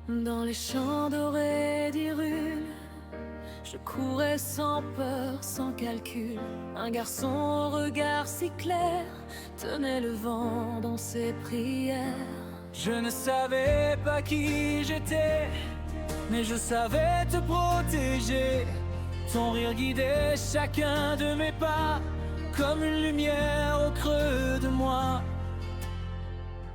Dans les champs dorés d'Hyrule, je courais sans peur, sans calcul. Un garçon au regard si clair tenait le vent dans ses prières. Je ne savais pas qui j'étais, mais je savais te protéger. Ton rire guidait chacun de mes pas, comme une lumière au creux de moi.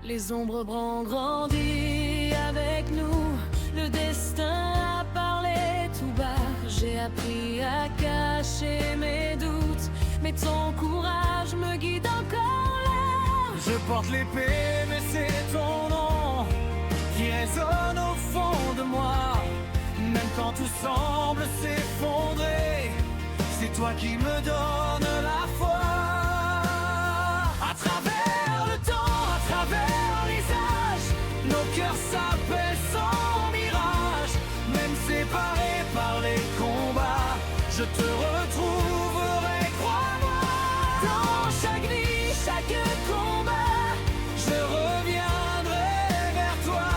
Les ombres ont grandi avec nous, le destin a parlé tout bas. J'ai appris à cacher mes doutes, mais ton courage me guide encore là. Je porte l'épée, mais c'est ton nom qui résonne au fond de moi. Même quand tout semble s'effondrer, c'est toi qui me donnes la foi. À travers le temps, à travers les âges, nos cœurs s'appellent sans mirage. Même séparés par les combats, je te retrouverai, crois-moi. Dans chaque vie, chaque combat, je reviendrai vers toi,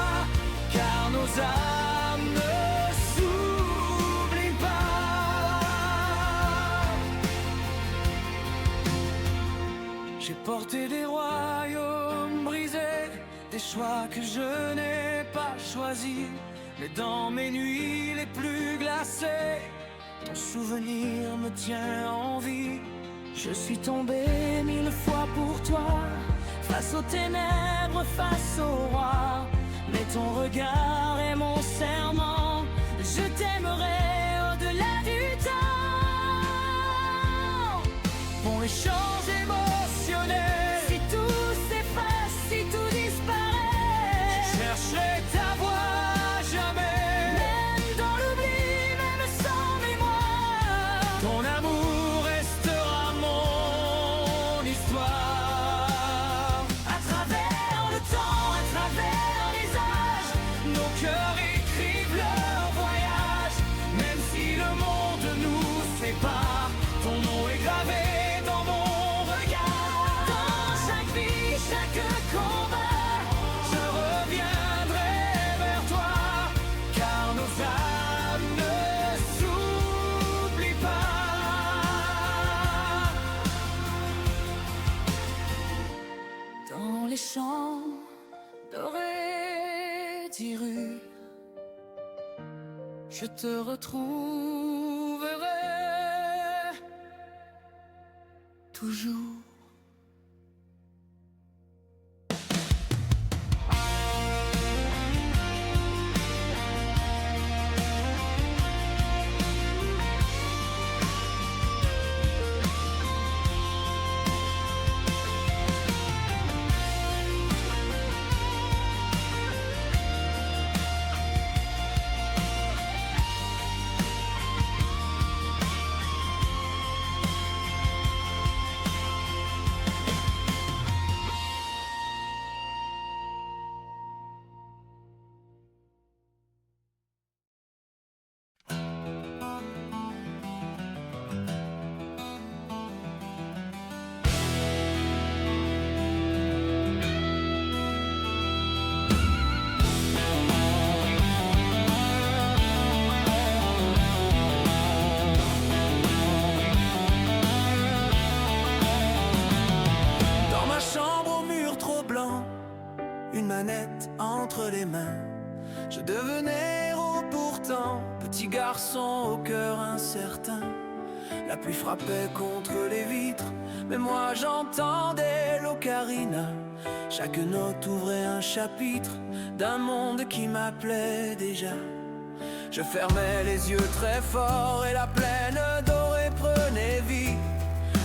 car nos âmes ne s'oublient pas. J'ai porté des royaumes brisés, des choix que je n'ai pas choisis, mais dans mes nuits les plus glacées, ton souvenir me tient en vie. je suis tombé 1000 fois pour toi, face aux ténèbres, face au roi. Mais ton regard est mon serment, je t'aimerai au-delà du temps. Bon échange émotionnel, Si tout s'efface, si tout disparaît, je chercherai ta voix jamais. même dans l'oubli, même sans mémoire, Ton amour restera mon histoire. à travers le temps, à travers les âges, Nos cœurs écrivent leur voyage. Même si le monde nous sépare, ton nom est gravé dans mon regard. dans chaque vie, chaque combat, Je reviendrai vers toi, car nos âmes ne s'oublient pas. dans les champs dorés d'Hyrule, Je te retrouverai toujours. dans ma chambre au mur trop blanc, une manette entre les mains. Je devenais héros pourtant, petit garçon au cœur incertain. La pluie frappait contre les vitres, mais moi j'entendais l'ocarina. Chaque note ouvrait un chapitre d'un monde qui m'appelait déjà. Je fermais les yeux très fort et la plaine dorée prenait vie.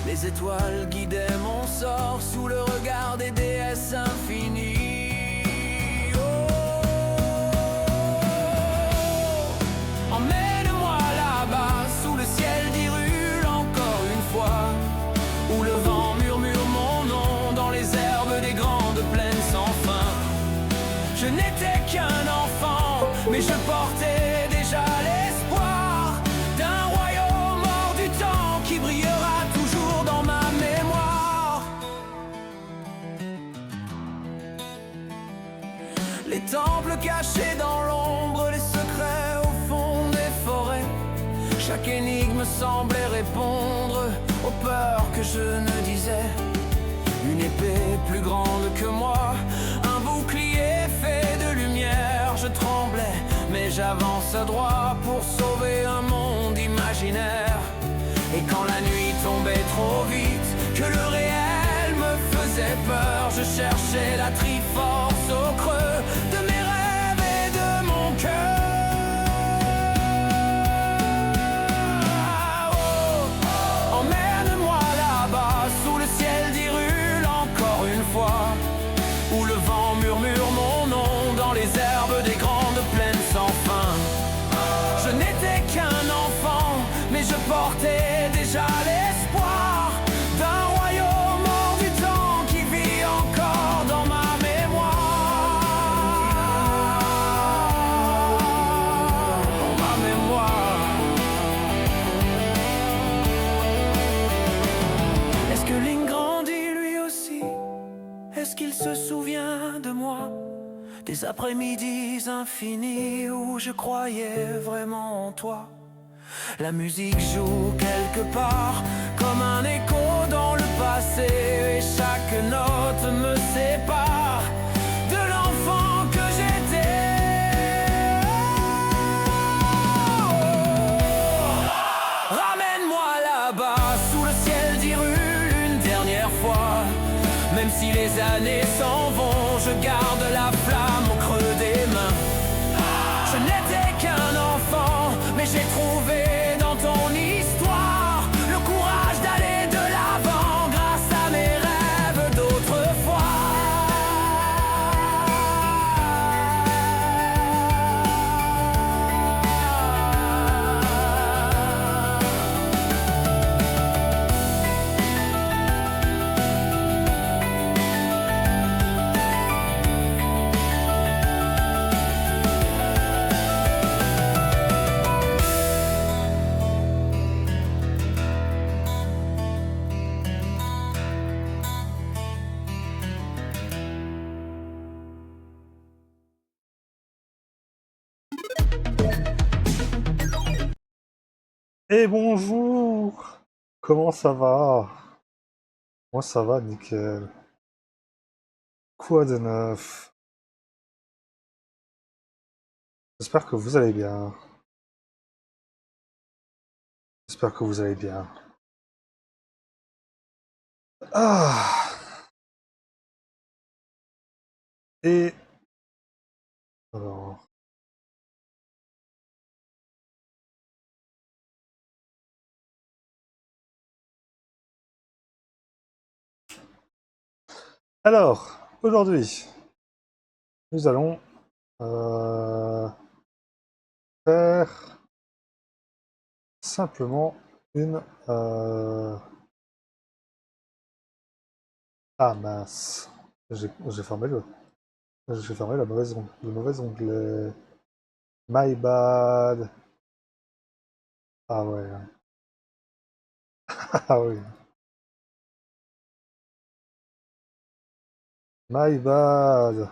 Les étoiles guidaient mon sort sous le regard des déesses infinies. Oh, emmène-moi là-bas sous le ciel d'Hyrule encore une fois, où le vent murmure mon nom dans les herbes des grandes plaines sans fin. Je n'étais qu'un enfant, mais je portais déjà l'espoir d'un royaume hors du temps qui brillera toujours dans ma mémoire. Les temples cachés dans l'ombre Chaque énigme semblait répondre aux peurs que je ne disais. Une épée plus grande que moi, un bouclier fait de lumière. Je tremblais, mais j'avance à droit pour sauver un monde imaginaire. Et quand la nuit tombait trop vite, que le réel me faisait peur, je cherchais la triforce au creux de mes rêves et de mon cœur. Où le vent murmure mon nom dans les herbes des grandes plaines sans fin. Je n'étais qu'un enfant, mais je portais déjà l'espoir d'un royaume hors du temps qui vit encore dans ma mémoire. Dans ma mémoire. Est-ce que Link grandit lui aussi? Est-ce qu'il se souvient de moi? Des après-midi infinis où je croyais vraiment en toi. La musique joue quelque part comme un écho dans le passé, et chaque note me sépare de l'enfant que j'étais. Ramène-moi là-bas sous le ciel d'Hyrule une dernière fois. Même si les années s'en vont, je garde la flamme au creux des mains. Je n'étais qu'un enfant, mais j'ai trouvé dans ton histoire le courage d'aller de l'avant grâce à mes rêves d'autrefois. Et bonjour! Comment ça va? Moi ça va, nickel. Quoi de neuf? J'espère que vous allez bien. J'espère que vous allez bien. Ah! Et... Alors... Alors, aujourd'hui, nous allons faire simplement une... Ah mince, j'ai fermé le mauvais onglet. My bad. Ah ouais. Ah oui. My bad.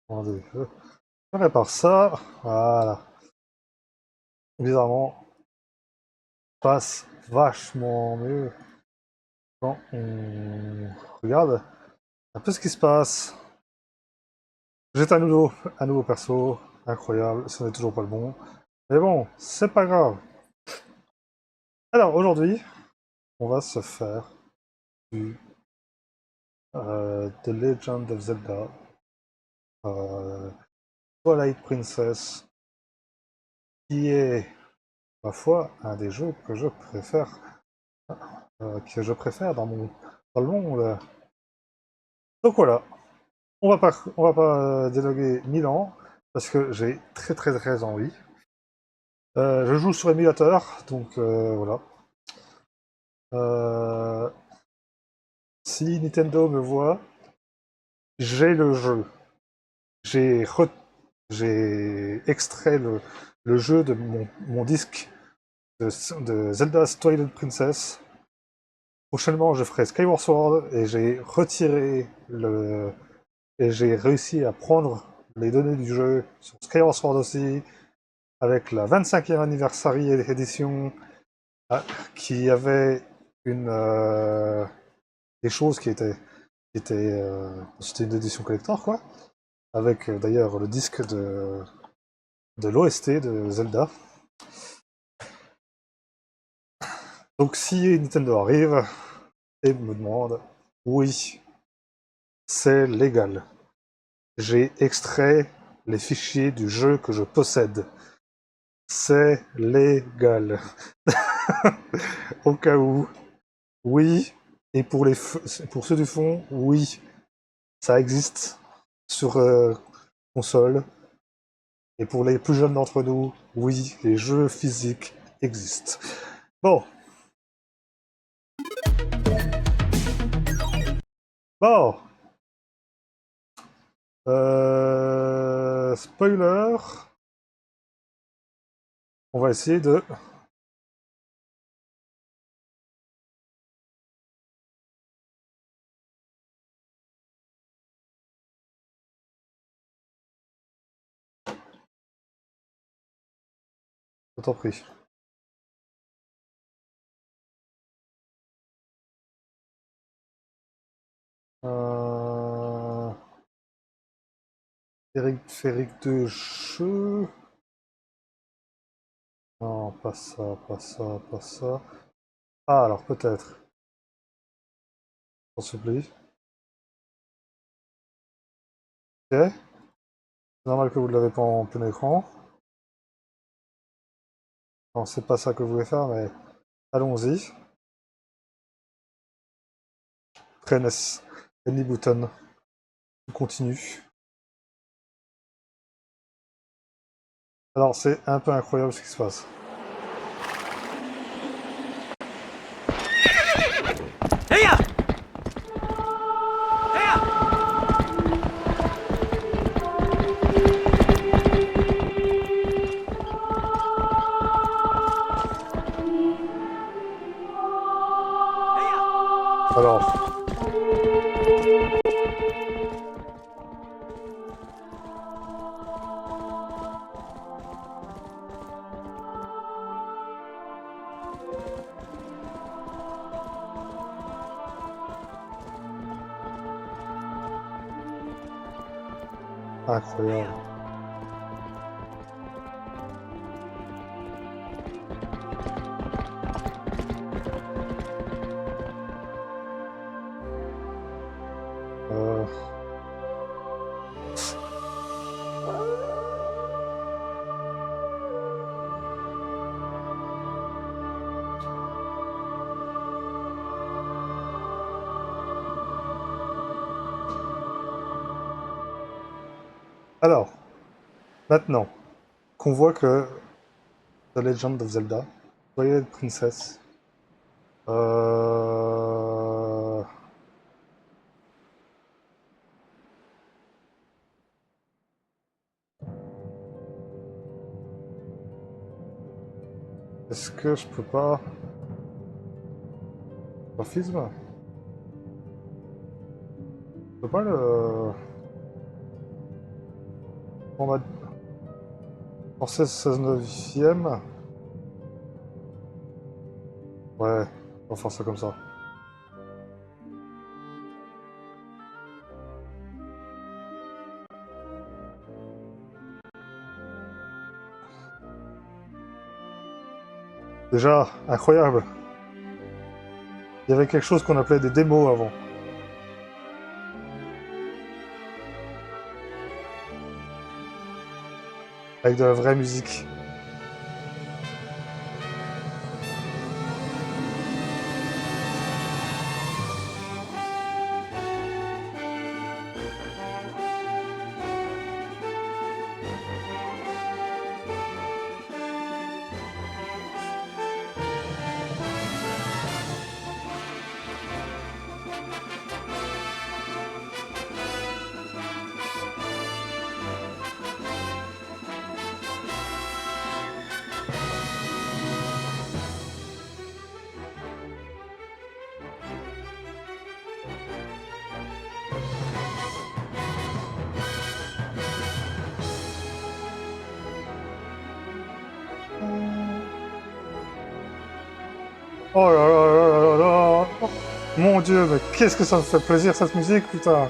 Attendez, je répare ça. Voilà. Bizarrement, ça passe vachement mieux quand on regarde un peu ce qui se passe. J'ai un nouveau perso, incroyable, ce n'est toujours pas le bon. Mais bon, c'est pas grave. Alors aujourd'hui, on va se faire du The Legend of Zelda, Twilight Princess, qui est, ma foi, un des jeux que je préfère dans le monde. Donc voilà, on va pas dialoguer 1000 ans, parce que j'ai très envie. Je joue sur émulateur, donc voilà. Si Nintendo me voit, j'ai le jeu. J'ai extrait le jeu de mon disque de Zelda's Twilight Princess. prochainement, je ferai Skyward Sword et j'ai retiré le... Et j'ai réussi à prendre les données du jeu sur Skyward Sword aussi, avec la 25e anniversary édition, qui avait une, des choses c'était une édition collector, quoi. Avec d'ailleurs le disque de l'OST de Zelda. Donc si Nintendo arrive et me demande, oui, c'est légal. J'ai extrait les fichiers du jeu que je possède. C'est légal. Au cas où, oui. Et pour ceux du fond, oui. Ça existe sur console. Et pour les plus jeunes d'entre nous, oui, les jeux physiques existent. Bon. Bon. Spoiler. On va essayer de... Je t'en prie. Férique de jeu... Non, pas ça, pas ça, pas ça. Ah, alors peut-être. S'il vous plaît. Ok. C'est normal que vous ne l'avez pas en plein écran. Non, c'est pas ça que vous voulez faire, mais allons-y. Press any button. On continue. Alors, c'est un peu incroyable ce qui se passe. Alors... Incroyable. Alors, maintenant qu'on voit que The Legend of Zelda, Twilight Princess, est-ce que je peux pas... Graphisme? Je peux pas le... On va... En 16/9e. Ouais, on va faire ça comme ça. Déjà, incroyable. Il y avait quelque chose qu'on appelait des démos avant. Avec de la vraie musique. Oh là là là là là là. Mon dieu, mais qu'est-ce que ça me fait plaisir cette musique, putain.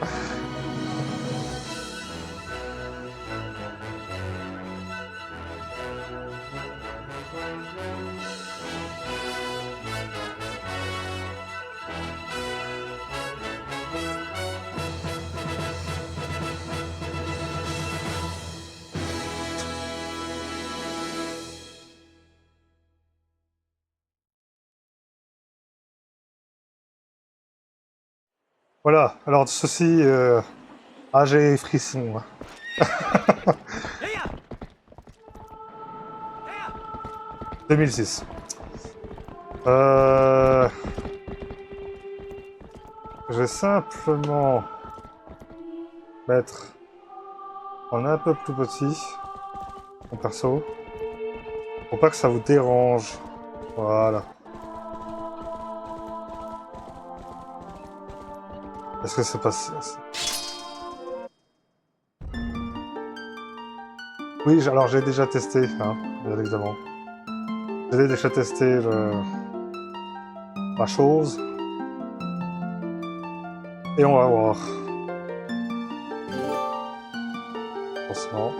Voilà, alors ceci... Ah, j'ai frisson. Hein. 2006. Je vais simplement mettre en un peu plus petit mon perso. Pour pas que ça vous dérange. Voilà. Est-ce que c'est pas... Oui, alors j'ai déjà testé, hein, bien évidemment. J'ai déjà testé la chose. Et on va voir. Forcément.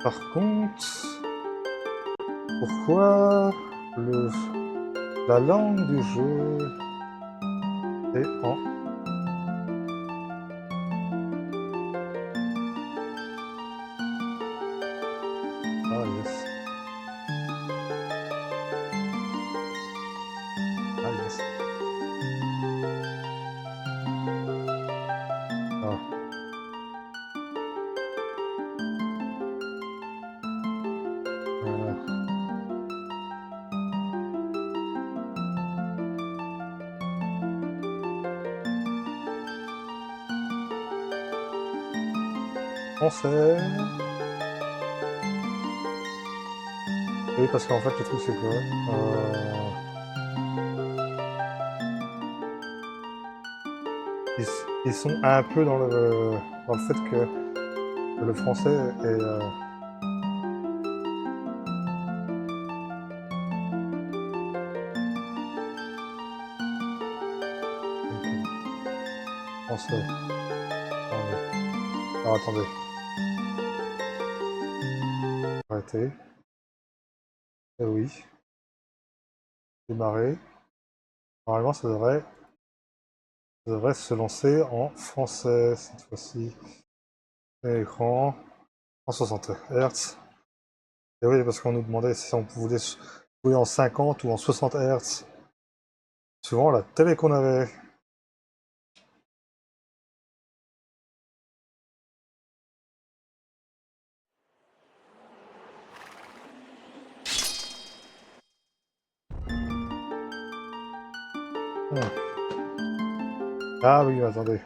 Par contre, pourquoi la langue du jeu est en... Ah yes. Ah yes. Ah. Français. Oui, parce qu'en fait, le truc, c'est que... ils sont un peu dans le fait que le français est... français. Ah, oui. Alors, attendez. Arrêtez. Eh oui. Démarrer. Normalement, ça devrait se lancer en français cette fois-ci. Écran en 60 Hz. Et oui, parce qu'on nous demandait si on voulait jouer en 50 ou en 60 Hz. Suivant la télé qu'on avait. Ah oui, attendez.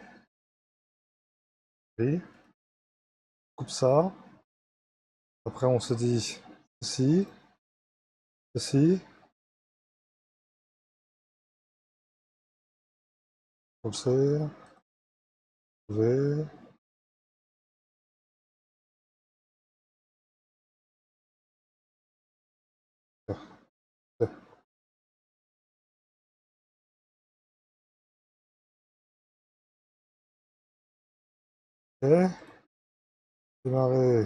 Oui. Coupe ça. Après, on se dit ceci, ceci, comme ça, V. Ok. Démarrer.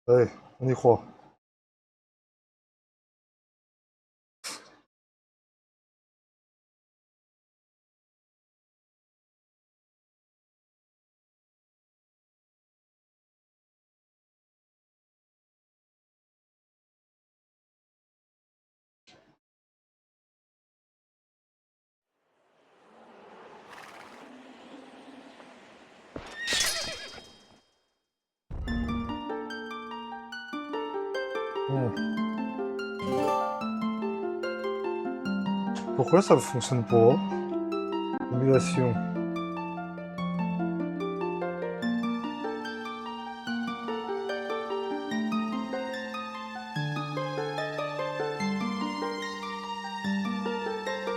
Allez, on y croit. Pourquoi ça ne fonctionne pas? Émulation.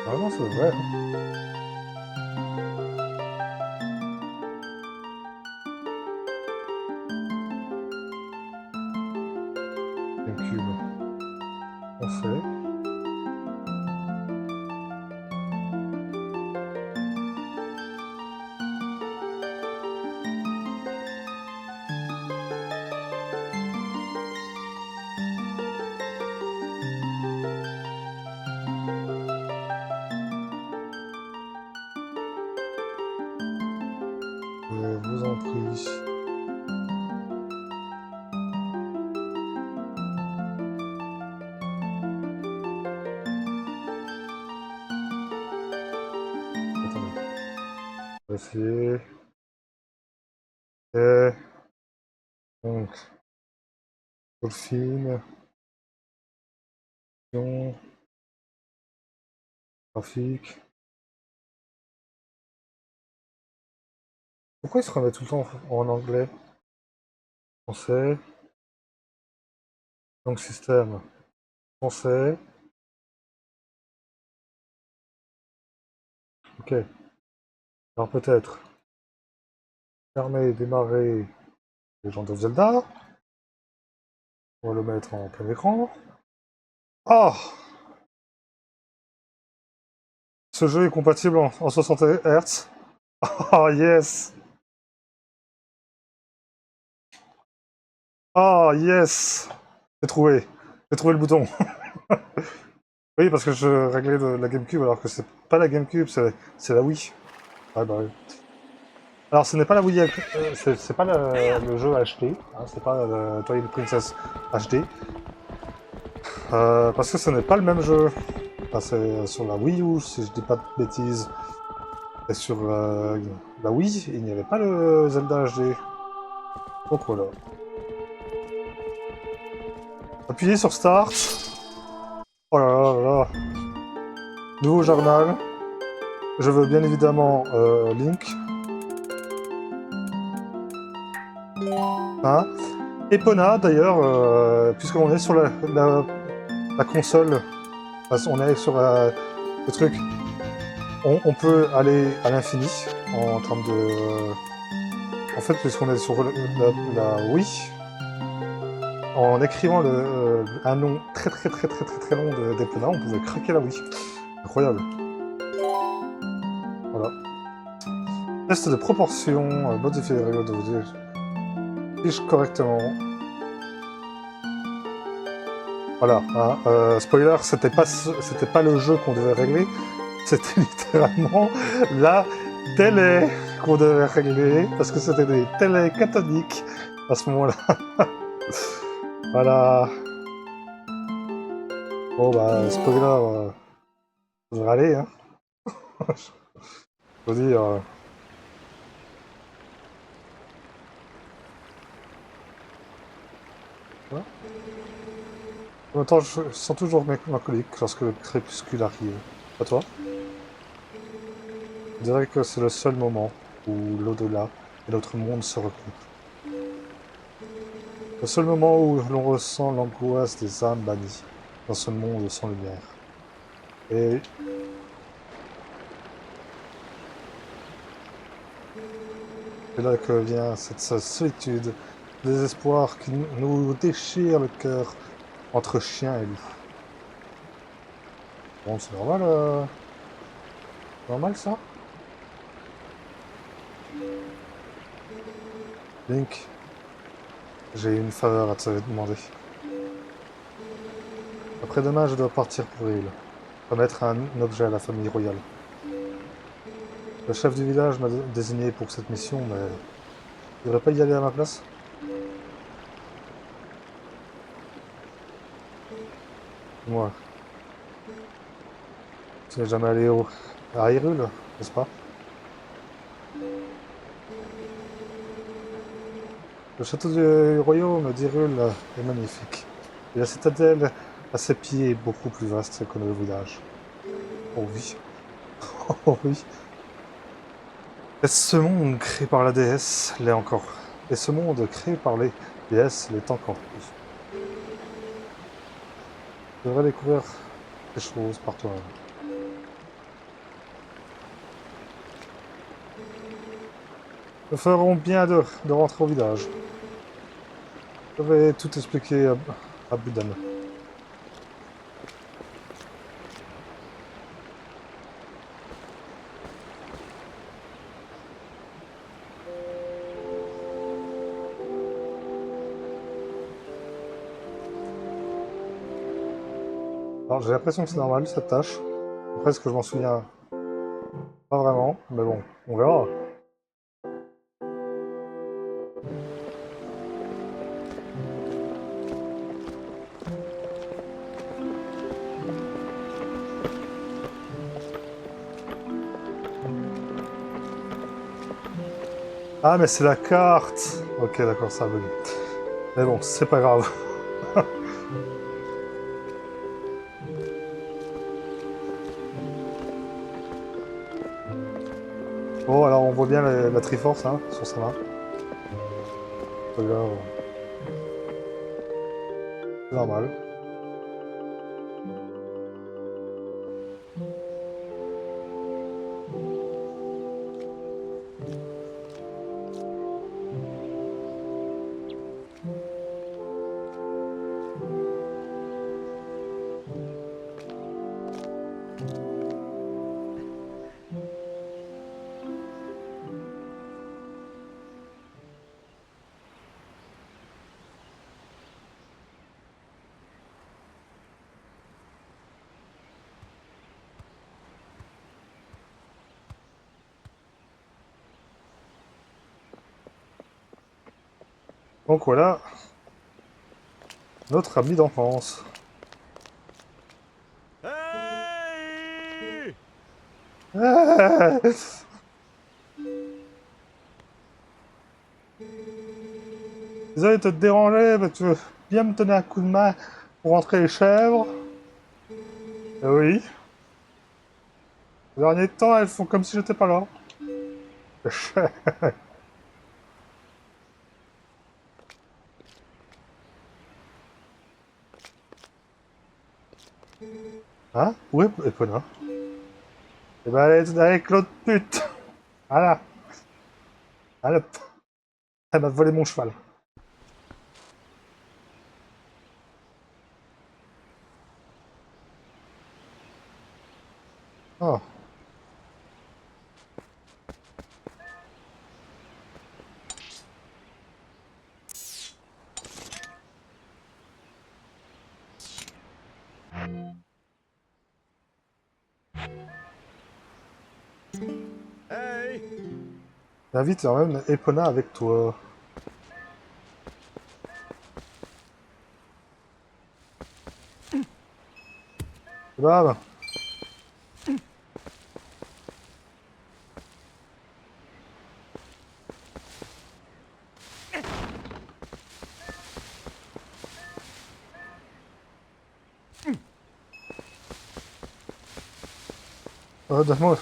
Vraiment, c'est vrai. Hein. vous en prie. Attendez. On va essayer. Et donc, Dolphin, graphique. Pourquoi il se remet tout le temps en anglais? Français. Donc système. Français. Ok. Alors peut-être. Fermer, démarrer. Legend of Zelda. On va le mettre en plein écran. Ah! Ce jeu est compatible en 60 Hz. Ah yes! Ah yes! J'ai trouvé. J'ai trouvé le bouton. Oui, parce que je réglais la GameCube alors que c'est pas la GameCube, c'est la Wii. Ouais, bah oui. Alors ce n'est pas la Wii, c'est pas le jeu HD, hein, c'est pas Twilight Princess HD. Parce que ce n'est pas le même jeu. Enfin, c'est sur la Wii U, si je dis pas de bêtises. Et sur la Wii, il n'y avait pas le Zelda HD. Donc voilà. Appuyez sur Start. Oh là là là là. Nouveau journal. Je veux bien évidemment Link. Hein. Epona d'ailleurs, puisqu'on est sur la console, enfin, on est sur le truc, on peut aller à l'infini en termes de... En fait, puisqu'on est sur la Wii, en écrivant un nom très long d'Epona, on pouvait craquer la Wii. Incroyable. Voilà. Test de proportion, modifier les règles de vidéo. Fiche correctement. Voilà, hein, spoiler, c'était pas le jeu qu'on devait régler, c'était littéralement la télé qu'on devait régler, parce que c'était des télés cathodiques à ce moment-là. Voilà. Bon bah, spoiler, ça devrait aller, hein. Je veux dire... Voilà. En même temps, je sens toujours mélancolique lorsque le crépuscule arrive. Pas toi? Je dirais que c'est le seul moment où l'au-delà et notre monde se recoupent. Le seul moment où l'on ressent l'angoisse des âmes bannies dans ce monde sans lumière. Et c'est là que vient cette solitude, le désespoir qui nous déchire le cœur entre chien et loup. Bon, c'est normal ça? Link, j'ai une faveur à te demander. Après-demain, je dois partir pour l'île, remettre un objet à la famille royale. Le chef du village m'a désigné pour cette mission, mais il ne devrait pas y aller à ma place? Moi. Tu n'es jamais allé à Hyrule, n'est-ce pas? Le château du royaume d'Hyrule est magnifique. Et la citadelle à ses pieds est beaucoup plus vaste que le village. Oh oui. Oh oui. Et ce monde créé par la déesse l'est encore. Et ce monde créé par les déesses l'est encore plus. Tu devrais découvrir des choses par toi-même. Nous ferons bien de rentrer au village. Je vais tout expliquer à Budan. Alors j'ai l'impression que c'est normal cette tâche. Après, est-ce que je m'en souviens? Pas vraiment, mais bon, on verra. Ah, mais c'est la carte. Ok, d'accord, ça a bugué. Mais bon, c'est pas grave. Bon, alors on voit bien la Triforce hein, sur sa main. Pas grave. C'est normal. Donc voilà, notre ami d'enfance. Hey! Ah, désolé de te déranger, mais tu veux bien me donner un coup de main pour rentrer les chèvres? Oui. Ces derniers temps, elles font comme si j'étais pas là. Hein? Où est Epona? Eh ben, elle est avec l'autre pute. Voilà. Allez, elle m'a volé mon cheval. Oh. Hey! Invite quand même Epona avec toi. Bam. Donne-moi.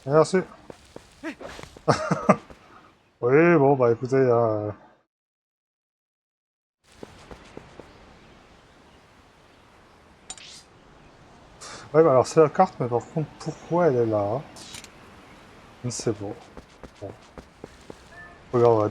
Merci. Oui, bon, bah écoutez, ouais, bah alors c'est la carte, mais par contre, pourquoi elle est là? Je ne sais pas. Bon, je regarderai.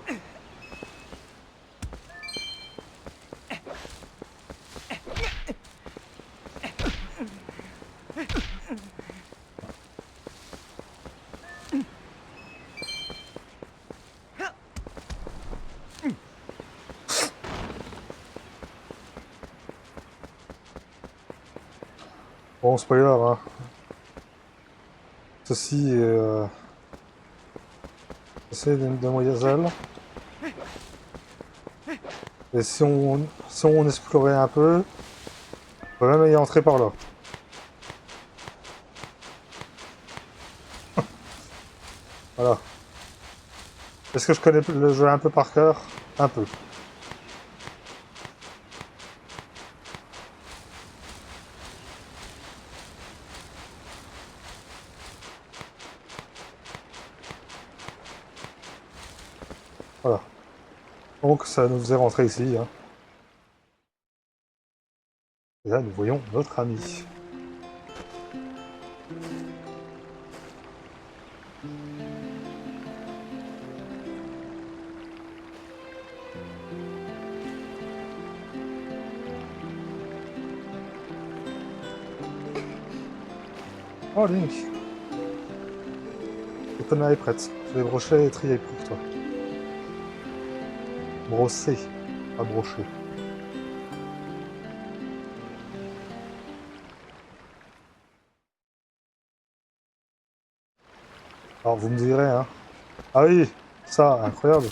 Bon, c'est pas grave, hein. Ceci est... c'est une demoiselle. Et si on explorait un peu, on peut même y entrer par là. Voilà. Est-ce que je connais le jeu un peu par cœur? Un peu. Voilà. Donc ça nous faisait rentrer ici. Hein. Et là, nous voyons notre ami. Oh, Link. Epona est prête. Je vais brocher et trier pour toi. Brosser, pas brocher. Alors vous me direz, hein. Ah oui, ça, incroyable.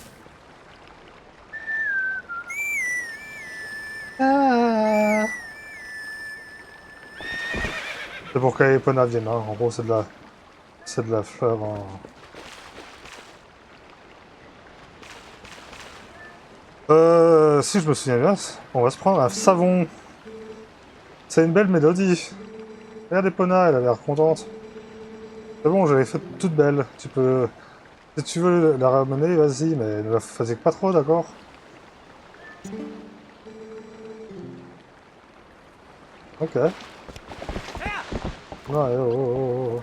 C'est pour qu'Epona vienne, hein. En gros, c'est de la... C'est de la fleur, hein. Si je me souviens bien, on va se prendre un savon. C'est une belle mélodie. Regarde Epona, elle a l'air contente. C'est bon, je l'ai faite toute belle. Tu peux... Si tu veux la ramener, vas-y, mais ne la fatigue pas trop, d'accord? Ok. Non, oh, oh, oh,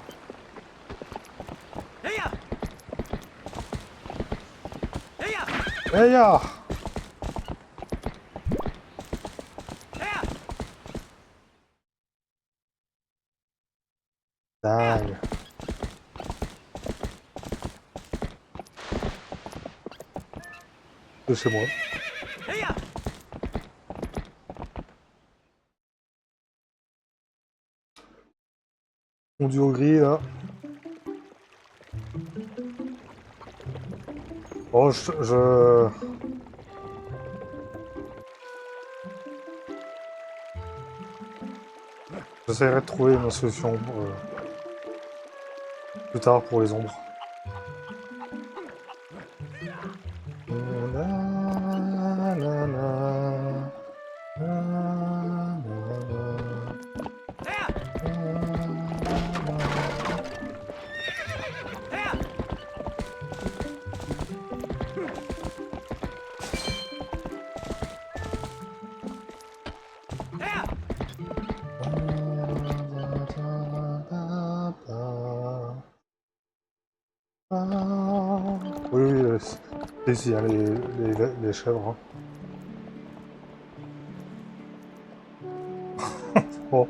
oh. Hey ya! Dingue. De chez moi. Fondu au gris, là. Oh, j'essaierai de trouver une solution plus tard pour les ombres. Oui, oui, c'est ici, hein, les chèvres. Hein. Bon,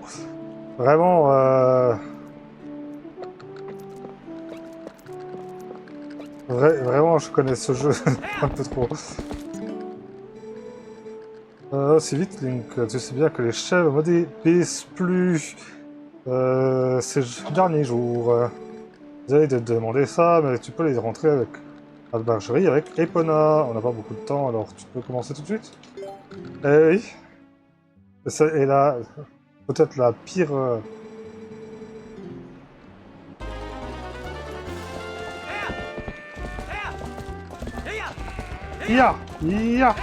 vraiment, vraiment, je connais ce jeu un peu trop. C'est vite, Link, tu sais bien que les chèvres me dépassent plus ces derniers jours. Désolé de te demander ça, mais tu peux les rentrer avec Albergerie, avec Epona. On n'a pas beaucoup de temps, alors tu peux commencer tout de suite? Eh oui. Et là, peut-être la pire... Ya! Ya!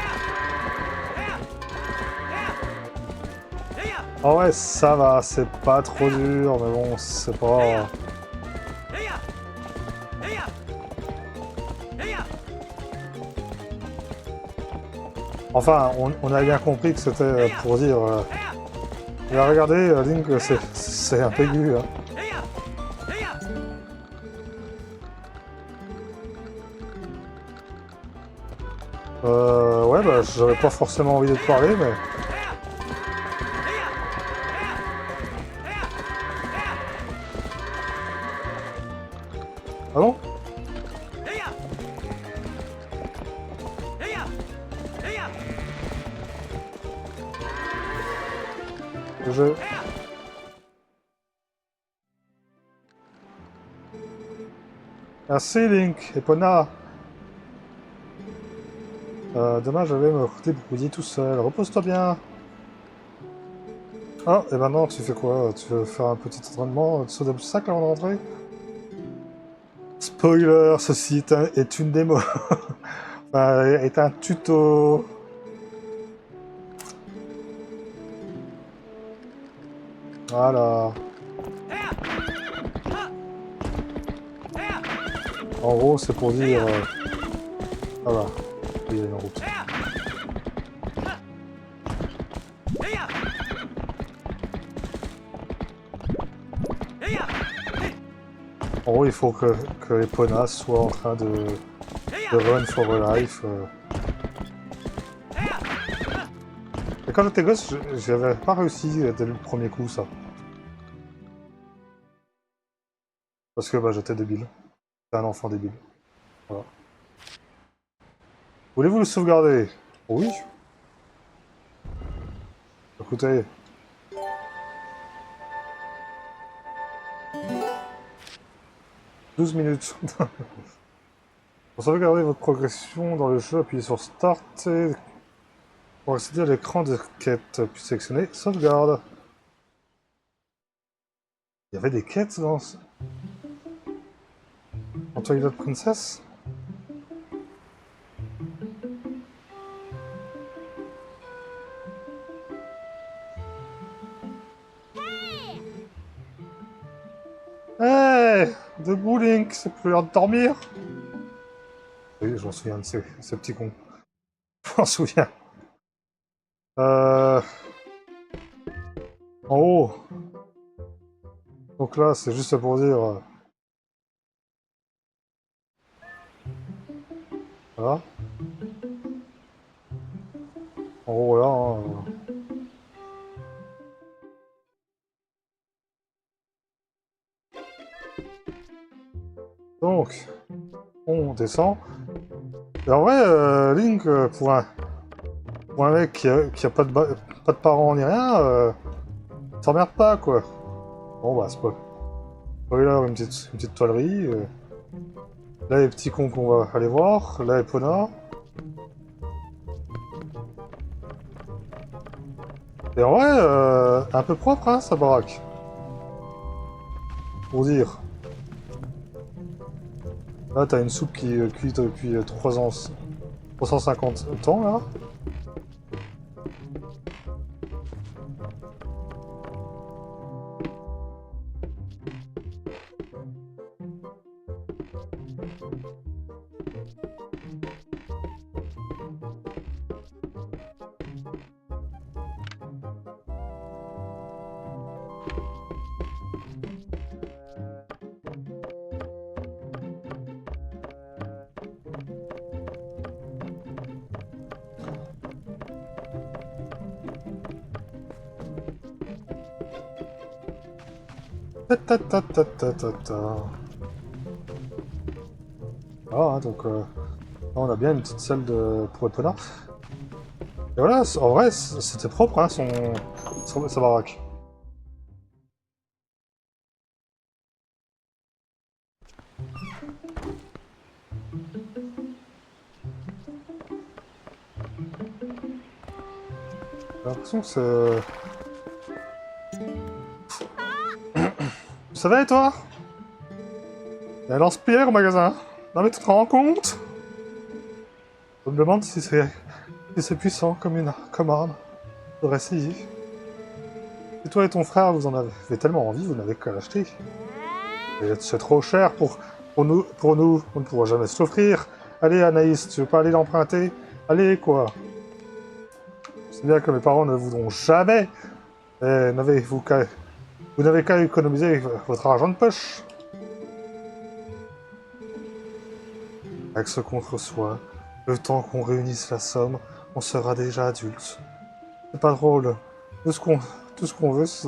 Ah ouais, ça va, c'est pas trop dur, mais bon, c'est pas... Enfin, on a bien compris que c'était pour dire... regardez, Link, c'est un peu aigu, hein. Ouais, bah, j'avais pas forcément envie de te parler, mais... Ah bon? Le jeu. Merci Link, Epona. Demain je vais me débrouiller tout seul. Repose-toi bien. Ah, et maintenant tu fais quoi? Tu veux faire un petit entraînement de saut d'obstacle avant de rentrer? Spoiler, ceci est une démo. Enfin, est un tuto. Voilà. En gros, c'est pour dire... Voilà. Il y a une route. En gros, il faut que Epona soit en train de run for her life. Et quand j'étais gosse, j'avais pas réussi dès le premier coup, ça. Parce que bah, j'étais débile. J'étais un enfant débile. Voilà. Voulez-vous le sauvegarder? Oui. Écoutez. « 12 minutes. » Pour sauvegarder votre progression dans le jeu, appuyez sur Start et pour accéder à l'écran de quête, puis sélectionnez Sauvegarde. Il y avait des quêtes dans... En Twilight Princess? Hey! Debout, Link, c'est plus l'heure de dormir. Oui, je m'en souviens de ces petits cons. Je m'en souviens. En haut. Donc là, c'est juste pour dire... Voilà. En haut, là... hein, Donc, on descend. Et en vrai, Link, pour un mec qui a pas de parents ni rien, s'emmerde pas, quoi. Bon, bah, c'est pas... Spoiler, une petite toilerie. Là, les petits cons qu'on va aller voir. Là, Epona. Et en vrai, un peu propre, hein, sa baraque. Pour dire. Là, t'as une soupe qui cuit depuis 350 ans, là. Ta ta ta ta ta ta ta. Ah, donc là, on a bien une petite salle pour Epona. Et voilà, en vrai, c'était propre, hein, sa baraque. J'ai l'impression que c'est... Tu savais, toi? Il y a un lance-pierre au magasin. Non mais tu te rends compte? Je me demande si c'est puissant comme arme. Faudrait essayer. Si toi et ton frère, vous en avez tellement envie, vous n'avez qu'à l'acheter. C'est trop cher pour nous. On ne pourra jamais se l'offrir. Allez, Anaïs, tu veux pas aller l'emprunter? Allez, quoi. C'est bien que mes parents ne voudront jamais. Vous n'avez qu'à économiser votre argent de poche. Avec ce qu'on reçoit, le temps qu'on réunisse la somme, on sera déjà adulte. C'est pas drôle. Tout ce qu'on veut, c'est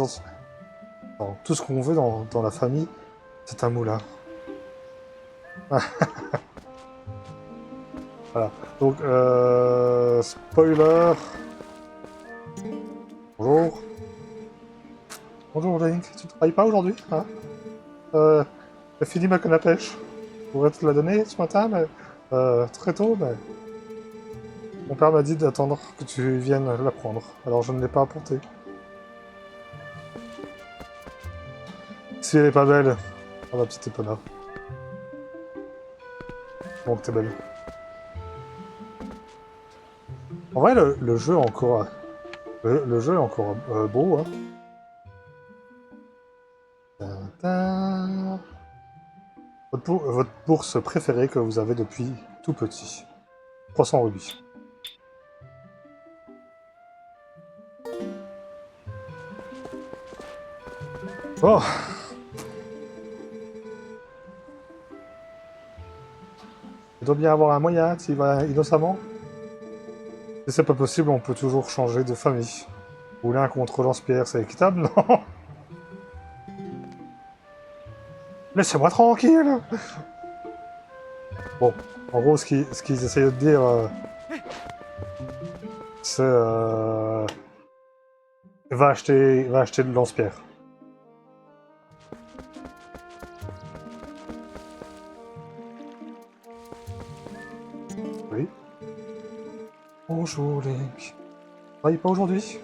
tout ce qu'on veut dans la famille, c'est un moulin. Voilà. Donc, spoiler. Bonjour. Bonjour Link, tu travailles pas aujourd'hui, hein? J'ai fini ma canne à pêche. Je pourrais te la donner ce matin, mais très tôt, mais... Mon père m'a dit d'attendre que tu viennes la prendre, alors je ne l'ai pas apportée. Si elle est pas belle, oh ma petite Epona. Bon, que t'es belle. En vrai, le jeu est encore... Le jeu est encore beau, hein. Tintin. Votre bourse préférée que vous avez depuis tout petit. 300 rubis. Oh. Il doit bien avoir un moyen, s'il va innocemment. Si c'est pas possible, on peut toujours changer de famille. Ou l'un contre lance-pierre, c'est équitable, non? Laissez-moi tranquille! Bon, en gros, ce qu'ils essayaient de dire, c'est... va acheter le lance-pierre. Oui. Bonjour, Link. Travaille pas aujourd'hui?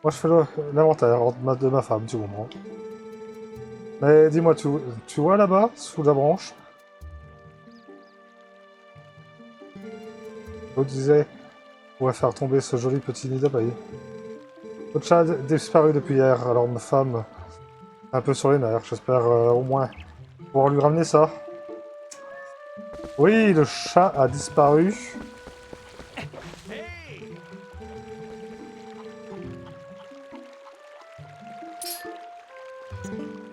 Moi, je fais l'inventaire de ma femme, du moment. Mais dis-moi, tu vois là-bas, sous la branche? L'autre disait, on va faire tomber ce joli petit nid d'abeilles. Votre chat a disparu depuis hier, alors ma femme est un peu sur les nerfs. J'espère au moins pouvoir lui ramener ça. Oui, le chat a disparu. Hey!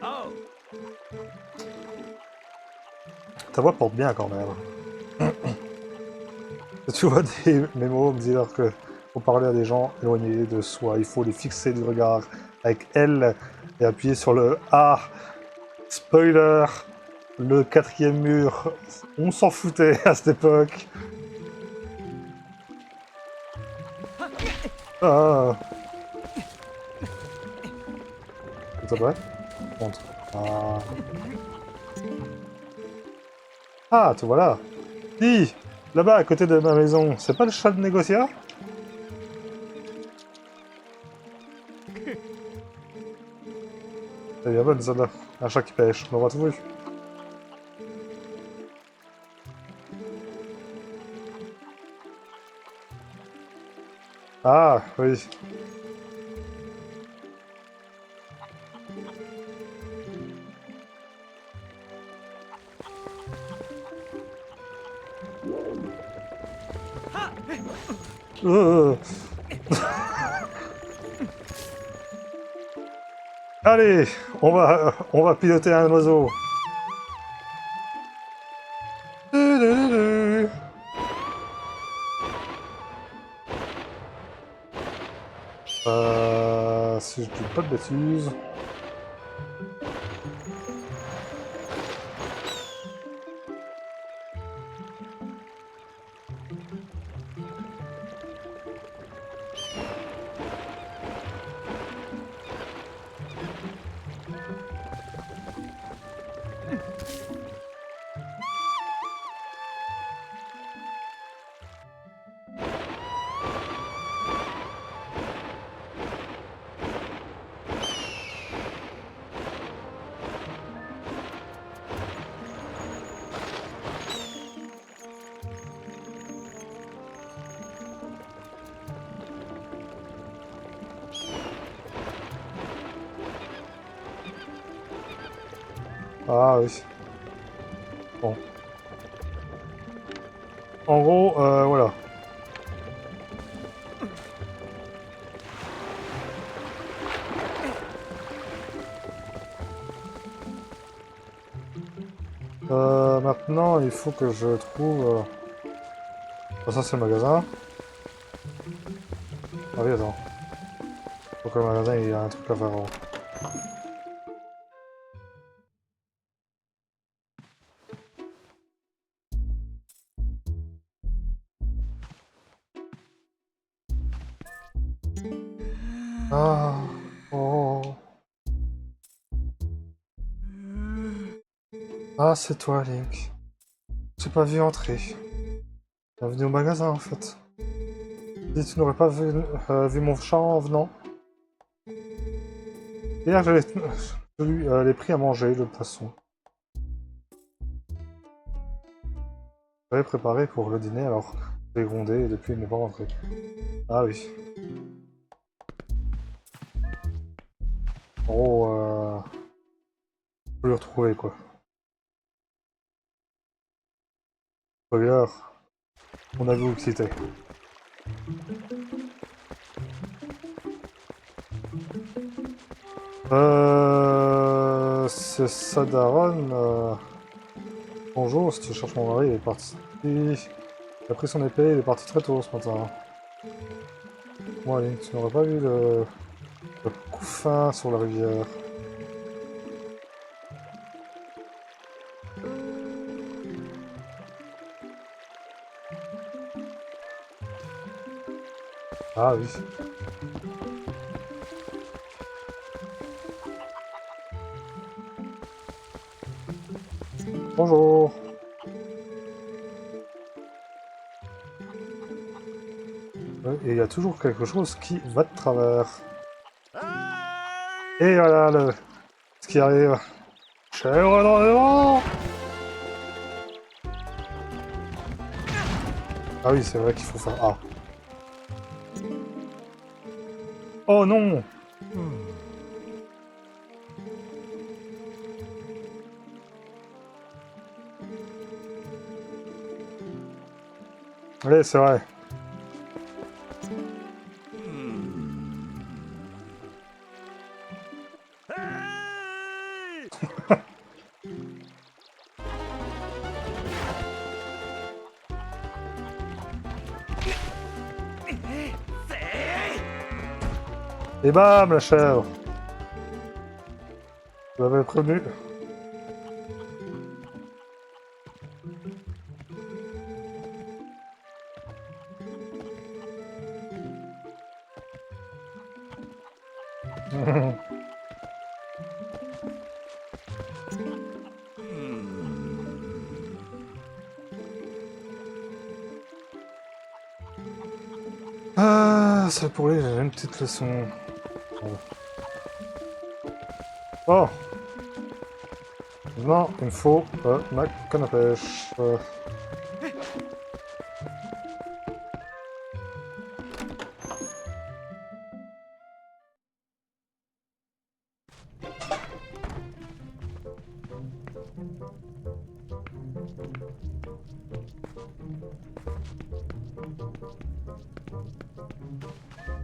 Oh! Ta voix porte bien quand même. Tu vois des mémos me dire que pour parler à des gens éloignés de soi, il faut les fixer du regard avec L et appuyer sur le A. Spoiler, le quatrième mur. On s'en foutait à cette époque. Ah. C'est vrai? Montre. Ah. Ah, te voilà. Dis, là-bas à côté de ma maison, c'est pas le chat de négociat? C'est bien bonne celle-là. Un chat qui pêche, on aura tout vu. Ah, oui. Euh. Allez, on va piloter un oiseau. Si je dis pas de bêtises. Ah oui. Bon. En gros, voilà. Maintenant, il faut que je trouve... Oh, ça, c'est le magasin. Ah oui, attends. Faut que le magasin, il y a un truc à faire avant. Ah... Oh... Ah, c'est toi, Link. J'ai pas vu entrer. Bienvenue au magasin, en fait. Si tu n'aurais pas vu mon chat en venant. Hier, je lui l'ai pris à manger, le poisson. J'avais préparé pour le dîner, alors j'ai grondé et depuis il n'est pas rentré. Ah oui. Oh, faut le retrouver, quoi. Regarde, on a vu où que c'était. C'est Sadaron. Bonjour, si tu cherches mon mari, il est parti. Il a pris son épée, il est parti très tôt ce matin. Moi, Link, tu n'aurais pas vu le couffin sur la rivière. Ah oui. Bonjour. Ouais, et il y a toujours quelque chose qui va de travers. Hey! Et voilà ce qui arrive. Chèvre dans le vent. Ah oui, c'est vrai qu'il faut faire A. Oh non! Allez, c'est vrai. Hey! Et bam, la chèvre! Vous l'avez prévenu. Ah, ça pour lui, j'ai une petite leçon. Oh! Non, il me faut ma canne à pêche.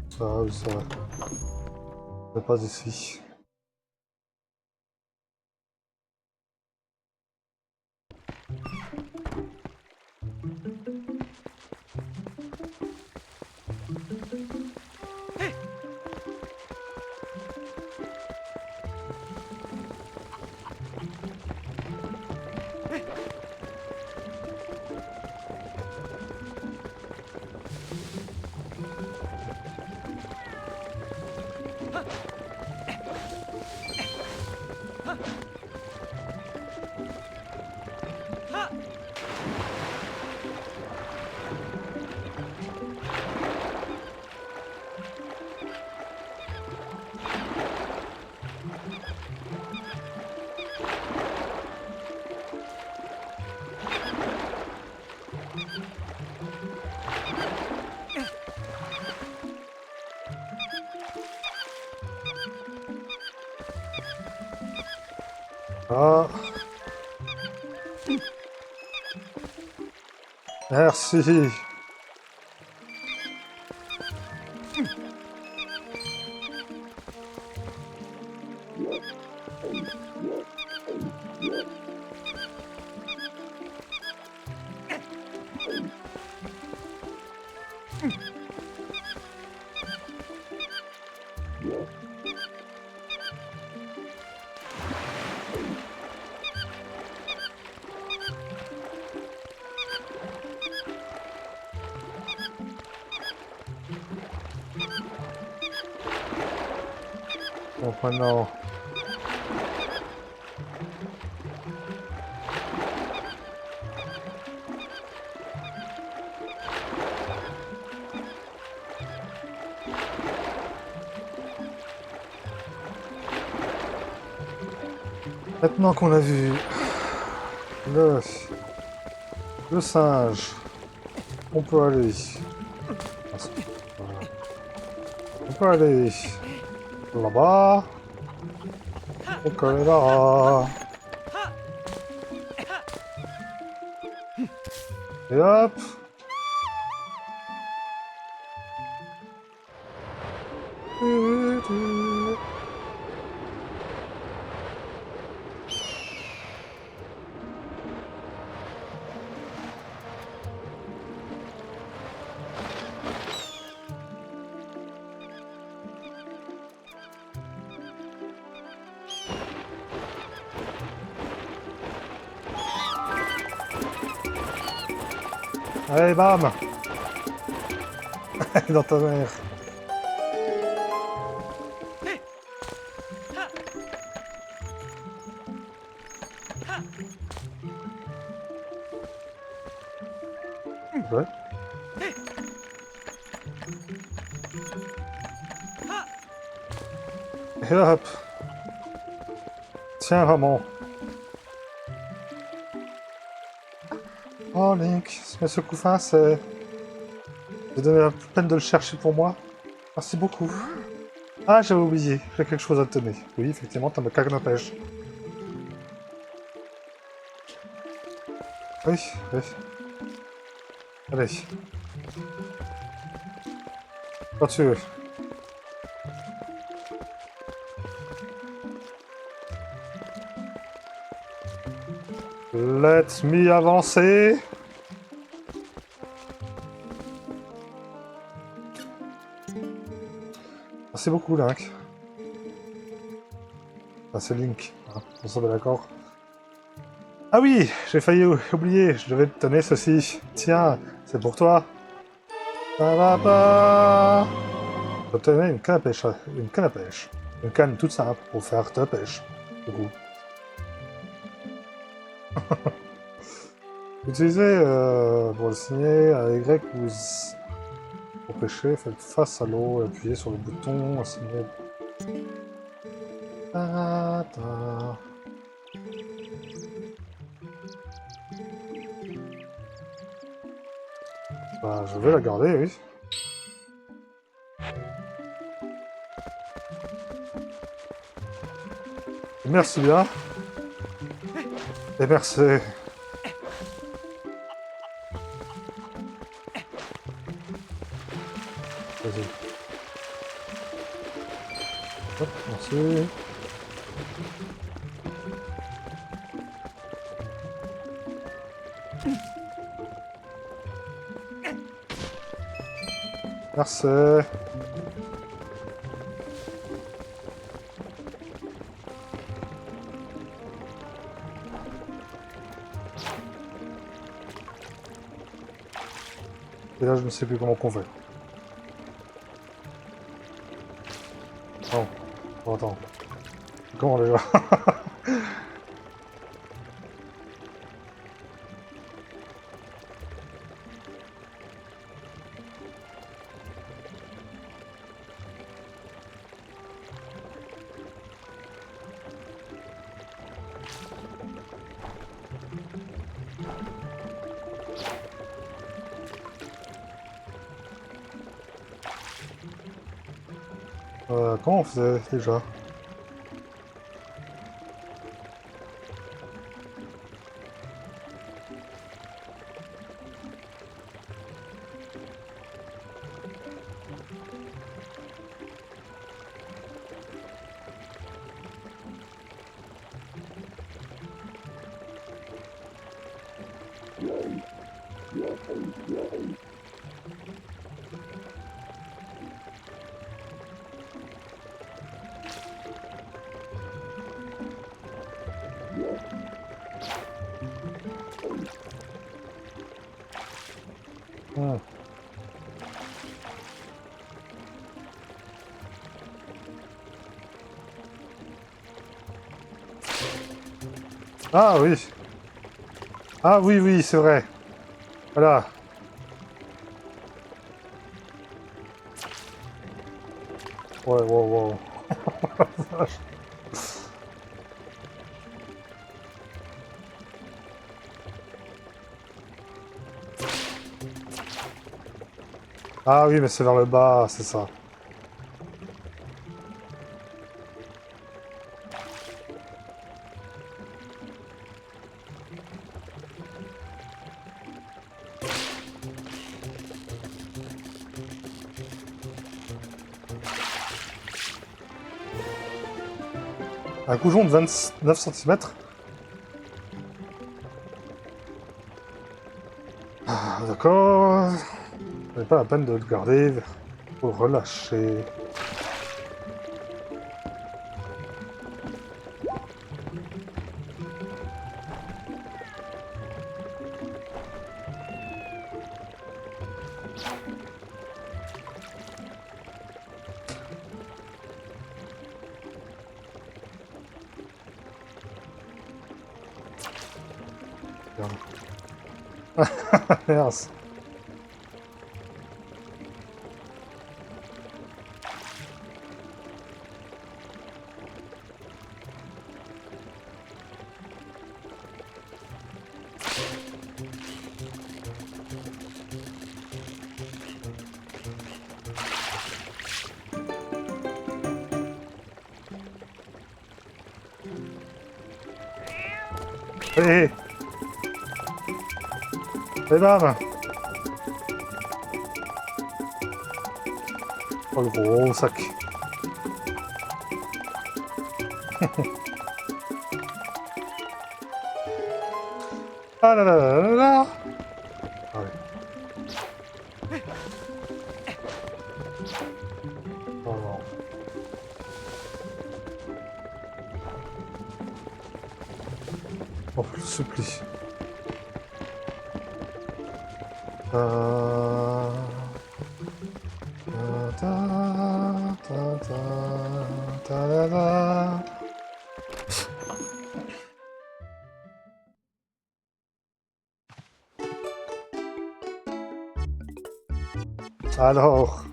Ça va, oui, ça va. Je vais pas ici. Ah. Merci. Donc maintenant... Maintenant qu'on a vu le singe, on peut aller... Voilà. On peut aller là-bas. On peut aller là. Et hop. Allez, bam. Dans ta mère. Ouais. Et hop. Tiens, maman. Oh Link, ce couffin, c'est... J'ai donné la peine de le chercher pour moi. Merci beaucoup. Ah, j'avais oublié, j'ai quelque chose à te donner. Oui, effectivement, t'as ma canne à pêche. Oui, oui. Allez. Quand tu veux. Let me avancer. Merci beaucoup, Link. Ah, c'est Link, hein, on s'en met d'accord. Ah oui, j'ai failli oublier, je devais te donner ceci. Tiens, c'est pour toi. Ta-da-da. Je vais te donner une canne à pêche. Une canne à pêche. Une canne toute simple pour faire ta pêche. Du coup. Utilisez pour le signer à Y ou Z. Pour pêcher, faites face à l'eau et appuyez sur le bouton à signer. Ta-da. Bah, je vais la garder, oui. Merci bien. Et merci. Vas-y. Hop, merci. Merci. Et là, je ne sais plus comment qu'on fait. Non. Oh, attends. Comment déjà? Comment on faisait déjà? Hmm. Ah oui. Ah oui, oui, c'est vrai. Voilà. Ouais, wow, wow. Ah oui, mais c'est vers le bas, c'est ça. Un goujon de 29 cm. Ah, d'accord. Ce n'est pas la peine de le garder. Faut le relâcher. Merde. Allez. Et bam. Oh le gros sac. Ah là là là là là. Ah ouais. Oh non. Oh, je supplie. Da, da. Alors.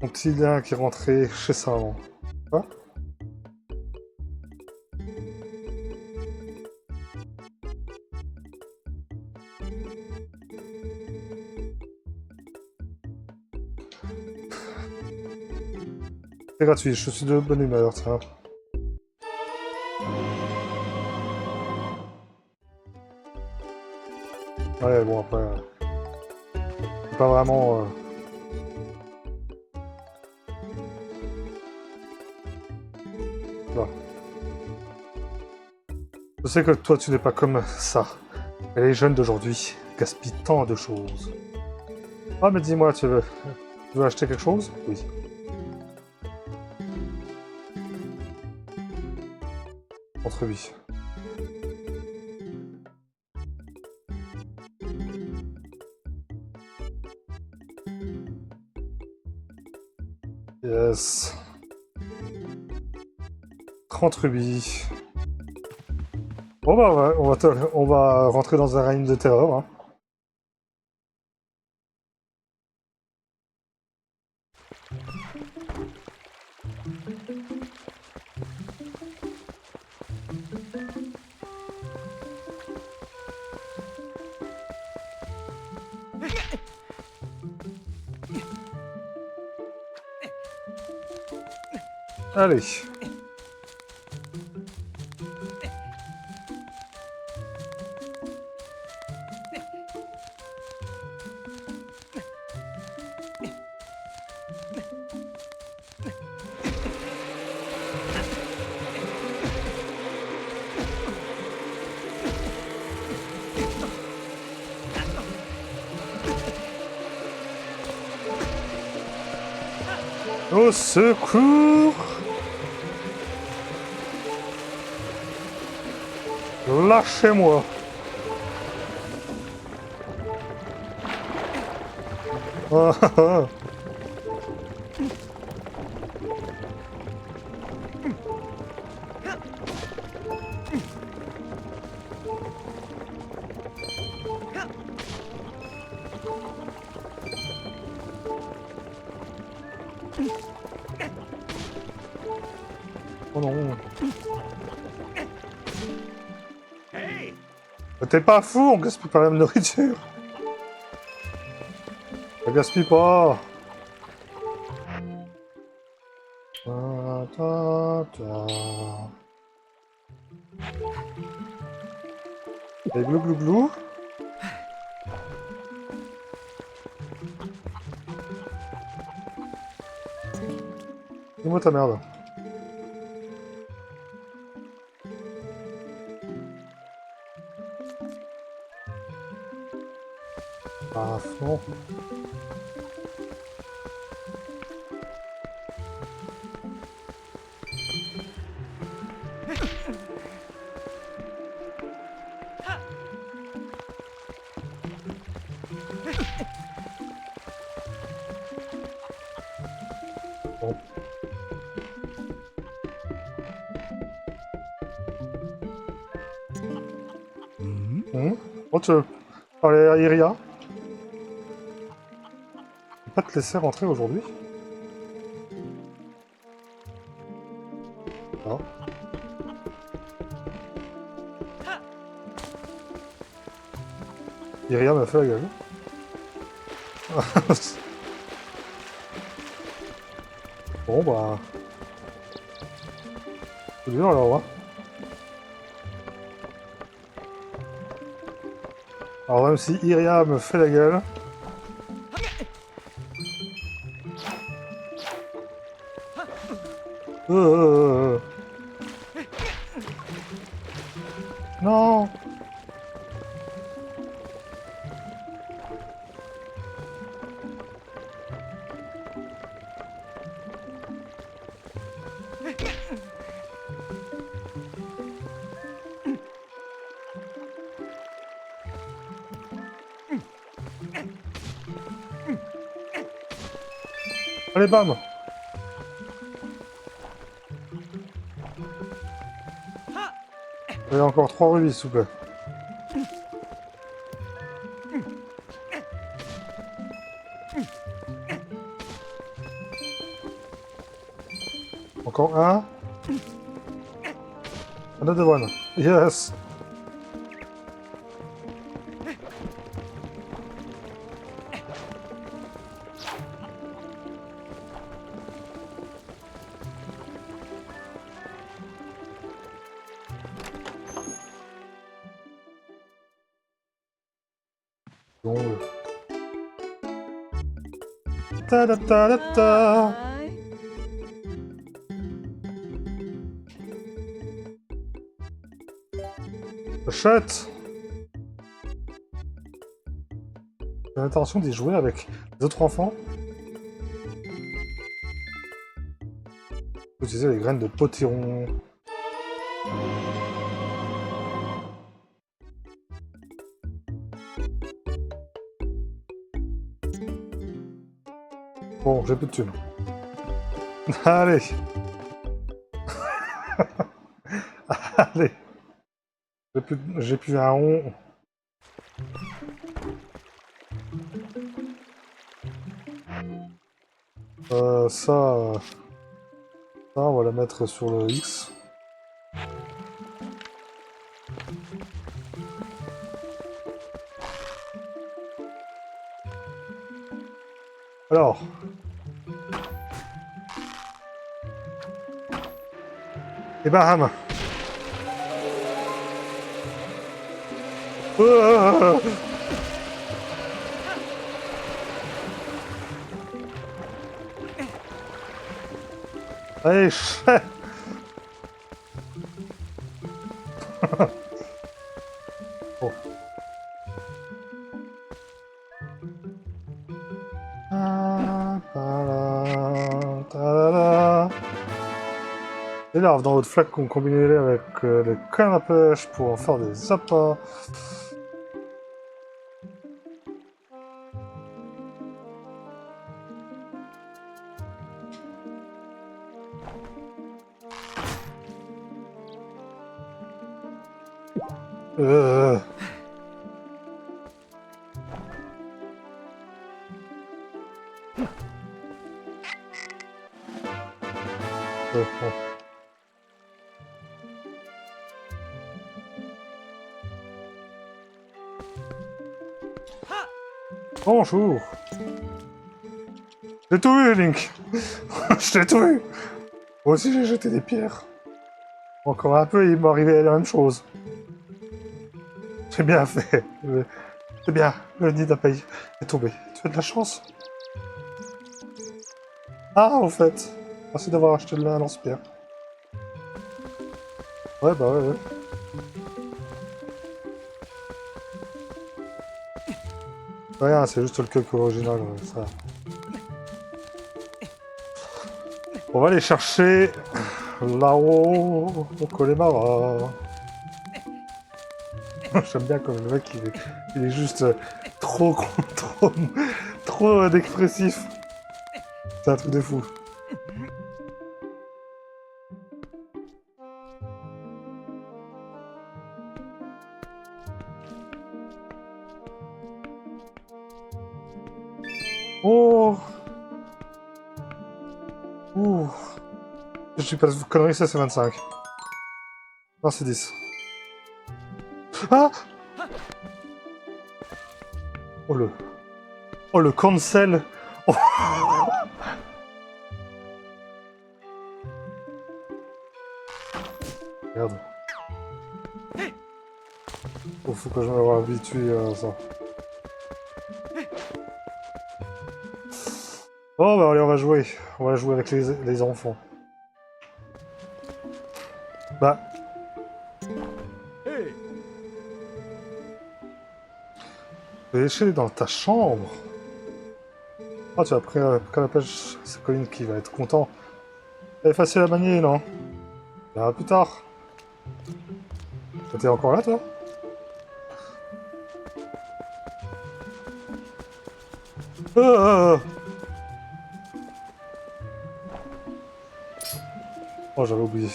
Mon petit lien qui est rentré chez sa maman. Quoi? C'est gratuit, je suis de bonne humeur, tiens. Ouais, bon, après... c'est pas vraiment... Là. Je sais que toi, tu n'es pas comme ça. Et les jeunes d'aujourd'hui gaspillent tant de choses. Ah, mais dis-moi, tu veux acheter quelque chose? Oui. Entre oui. Yes. 30 rubis. Bon bah ouais, on va rentrer dans un règne de terreur. Hein. Allez. Au secours! Lâchez-moi! Ah, ah, ah. Oh non! Hey! T'es pas fou, on gaspille pas la même nourriture! On gaspille pas! Ta, ta, ta. Et glou glou glou. Dis-moi ta merde. Ah non. Bon. Oh, tu veux parler à Iria? Je vais pas te laisser rentrer aujourd'hui. Non. Iria m'a fait la gueule. Bon bah... C'est dur alors, hein. Alors même si Iria me fait la gueule... Non. Allez, bam. Allez, encore 3 rubis, s'il vous plaît. Encore un. Another one. Yes. Bon. Ta da ta da ta. Achète. J'ai l'intention d'y jouer avec les autres enfants. Utiliser les graines de potiron. Bon, j'ai plus de thunes. Allez. Allez. J'ai plus un rond. Ça, on va la mettre sur le X. Alors. Et bam. Allez, chef. Bon. Les larves dans votre flaque qu'on combinait avec les cannes à pêche pour en faire des appâts. Bon. Bonjour. J'ai tout vu, Link. Je t'ai tout vu. Moi aussi, j'ai jeté des pierres. Encore un peu, il m'arrivait la même chose. J'ai bien fait. C'est bien, le nid d'abeille est tombé. Tu as de la chance. Ah, au fait. Merci d'avoir acheté le lance-pierre. Ouais, bah ouais. Rien, c'est juste le coq original, ça. On va aller chercher là-haut au Connemara. J'aime bien comme le mec, il est juste trop expressif. C'est un truc de fou. Oh. Ouh. Je suis pas de conneries, ça c'est 25. Non, c'est 10. Ah. Oh le cancel. Oh. Faut que je me habitué à ça. Bon bah allez, on va jouer. On va jouer avec les enfants. Bah, Hey! pêcher dans ta chambre. Ah, tu as pris qu'à la pêche, c'est Colin qui va être content. Elle est facile à manier, non? À plus tard. T'es encore là, toi? Ah. Oh, j'avais oublié.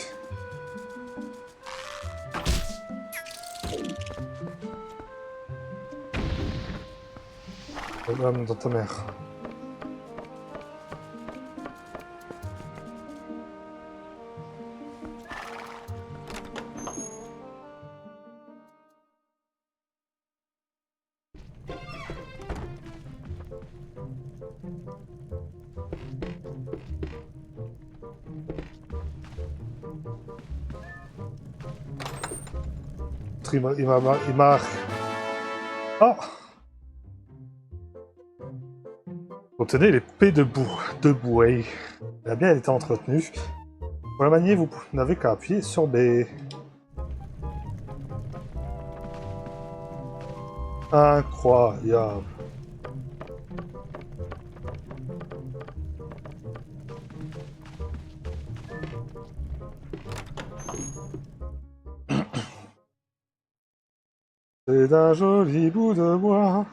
Même dans ta mère. Il m'a... Ah! Obtenez l'épée de bouée. Elle a bien été entretenue. Pour la manier, vous n'avez qu'à appuyer sur B. Incroyable. C'est d'un joli bout de bois.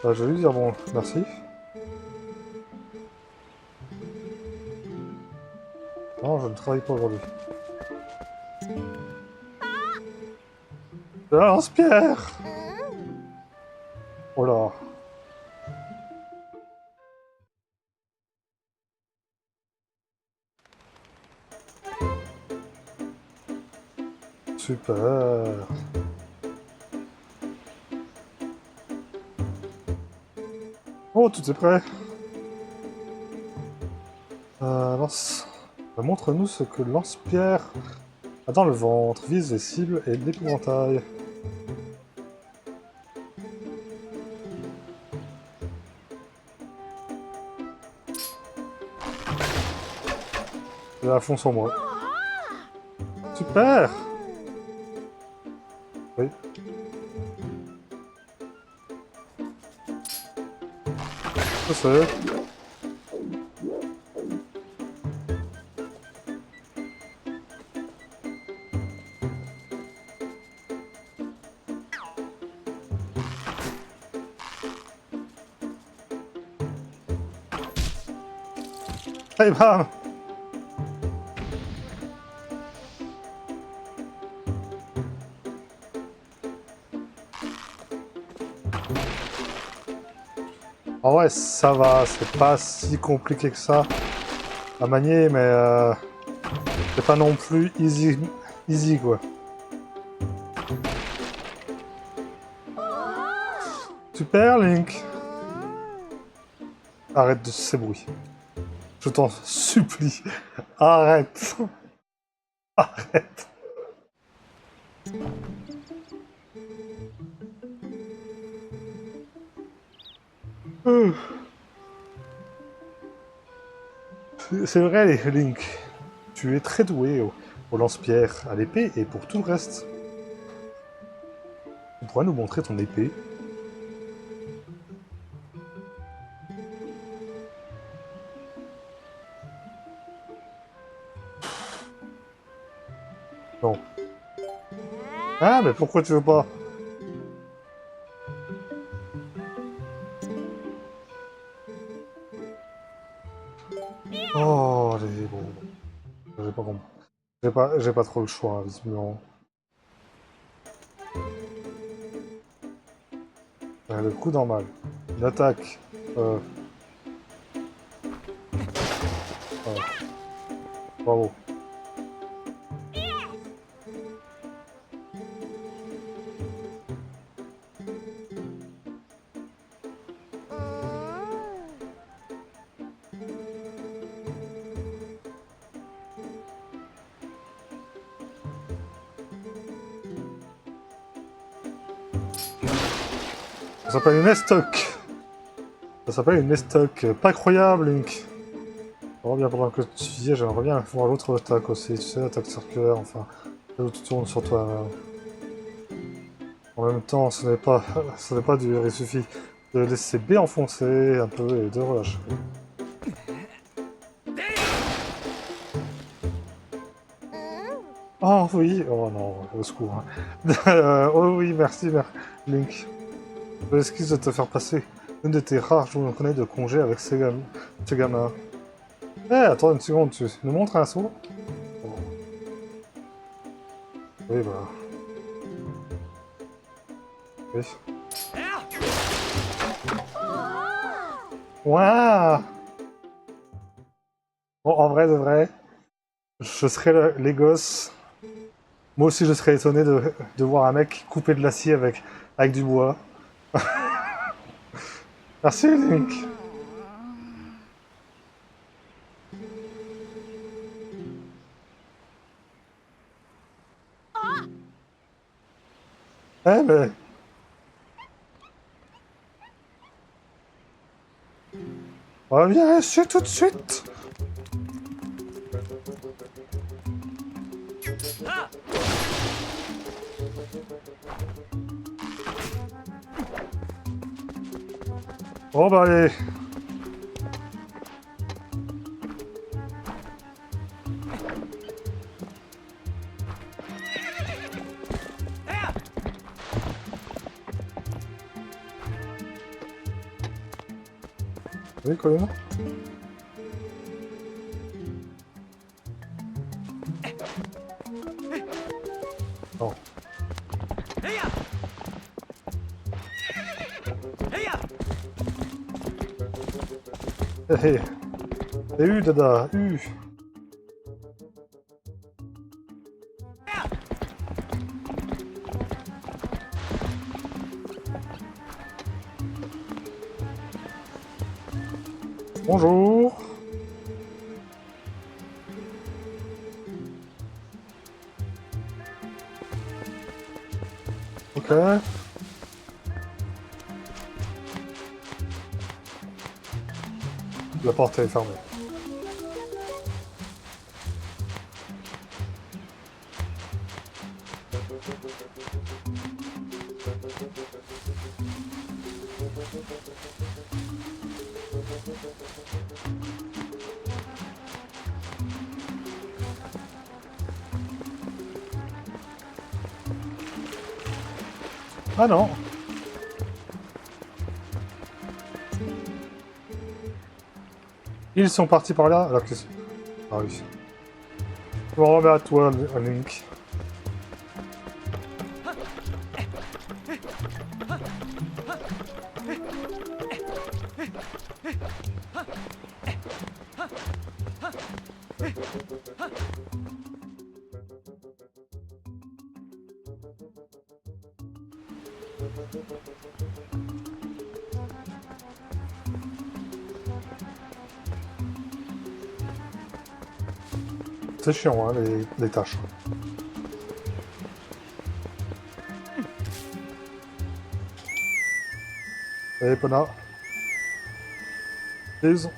Ah, je vais lui dire bon, merci. Non, je ne travaille pas aujourd'hui. De la lance-pierre! Oh là. Super. Oh, tout est prêt. Montre-nous ce que le lance-pierre a dans le ventre. Vise les cibles et l'épouvantail. Il est à fond sur moi. Super. Oui. Je sais. Hey, bam! Ah ouais, ça va, c'est pas si compliqué que ça à manier, mais c'est pas non plus easy quoi. Super, Link! Arrête de ces bruits. Je t'en supplie. Arrête. Arrête. C'est vrai, Link. Tu es très doué au lance-pierre, à l'épée et pour tout le reste. Tu pourrais nous montrer ton épée? Non. Ah, mais pourquoi tu veux pas? Oh, les... Bon. J'ai pas compris. J'ai pas trop le choix, visiblement. Le coup normal. Une attaque. Bravo. Ça s'appelle une estoc. Ça s'appelle une estoc. Pas croyable, Link. Oh, bien pendant que tu disais, j'aimerais bien voir l'autre attaque aussi. Tu sais, l'attaque circulaire, enfin. L'autre tourne sur toi. En même temps, ce n'est pas dur. Il suffit de laisser B enfoncer un peu et de relâcher. Oh oui, oh non, au secours. Oh oui, merci, Link. Je m'excuse de te faire passer une de tes rares journées de congé avec ces gamins. Eh, attends une seconde, tu nous montres un saut? Oh. Oui, bah. Oui. Waouh! Bon, en vrai de vrai, je serais les gosses. Moi aussi, je serais étonné de voir un mec couper de l'acier avec du bois. Merci, Link. Eh, mais... Reviens ici tout de suite. Bon bah allez. Oui, Colin. Non. Hé hé. Et dada, Bonjour. Ok. La porte est fermée. Ah non. Ils sont partis par là, alors que... Ah oui. Je me remets à toi, Link. C'est chiant, hein, les tâches. Allez, Pona. Please.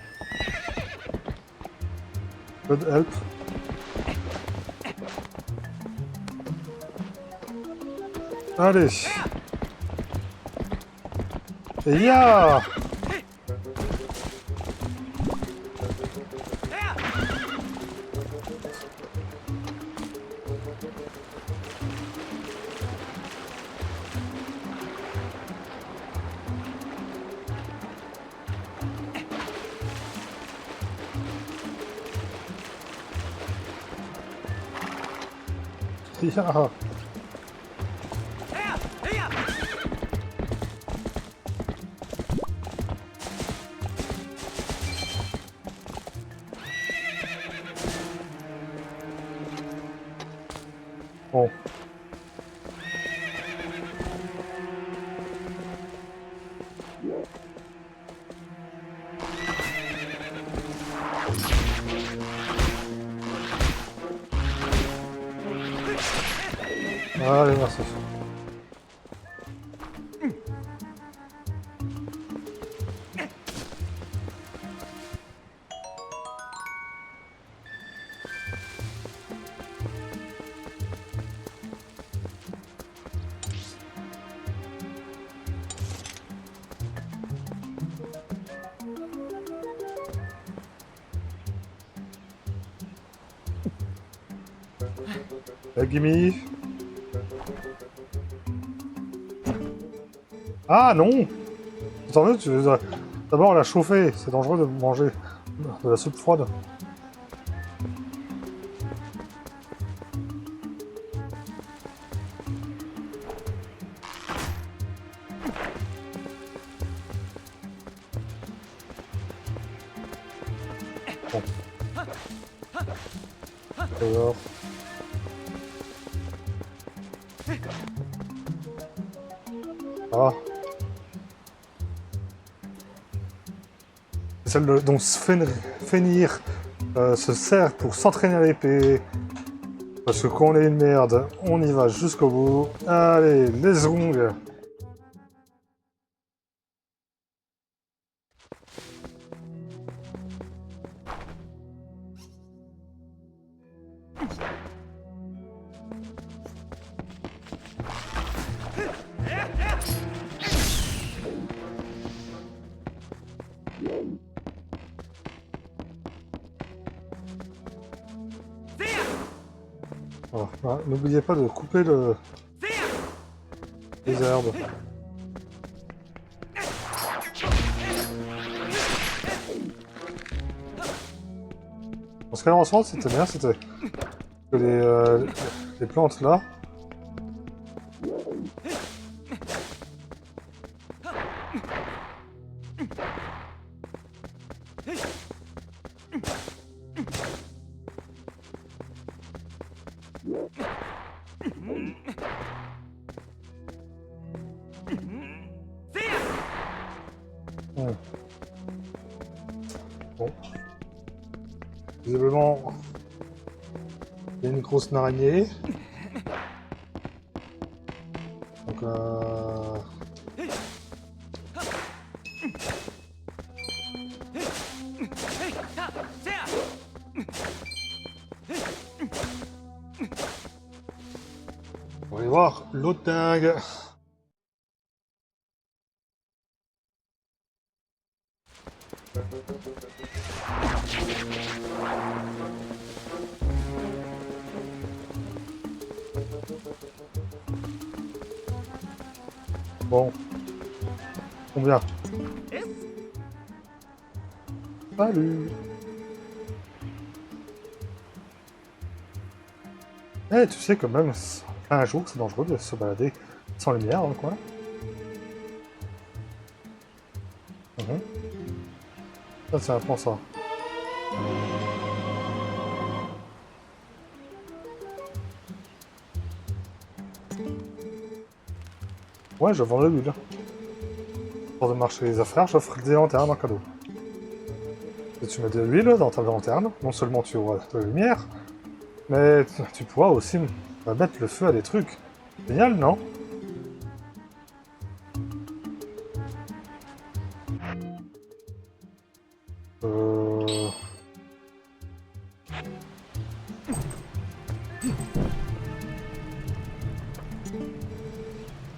Good help. Allez. Et ya! Ya! Bon. Allez, merci. Gimme. Ah non! Tant mieux, d'abord la chauffer, c'est dangereux de manger de la soupe froide. Bon. Alors. Ah. Celle dont Fenrir se sert pour s'entraîner à l'épée. Parce que quand on est une merde, on y va jusqu'au bout. Allez, les ongles. Ah, n'oubliez pas de couper les herbes. Ce qu'il y a en France, c'était bien, c'était que les plantes là. Bon. Visiblement, il y a une grosse araignée. Donc on va aller voir l'autre dingue. Bon. Combien? Salut. Eh, tu sais quand même, un jour c'est dangereux de se balader sans lumière dans le coin. Ça c'est un plan ça. Ouais, je vends de l'huile. Pour de marcher les affaires, j'offre des lanternes en cadeau. Si tu mets de l'huile dans ta lanterne, non seulement tu auras de la lumière, mais tu pourras aussi mettre le feu à des trucs. Génial, non?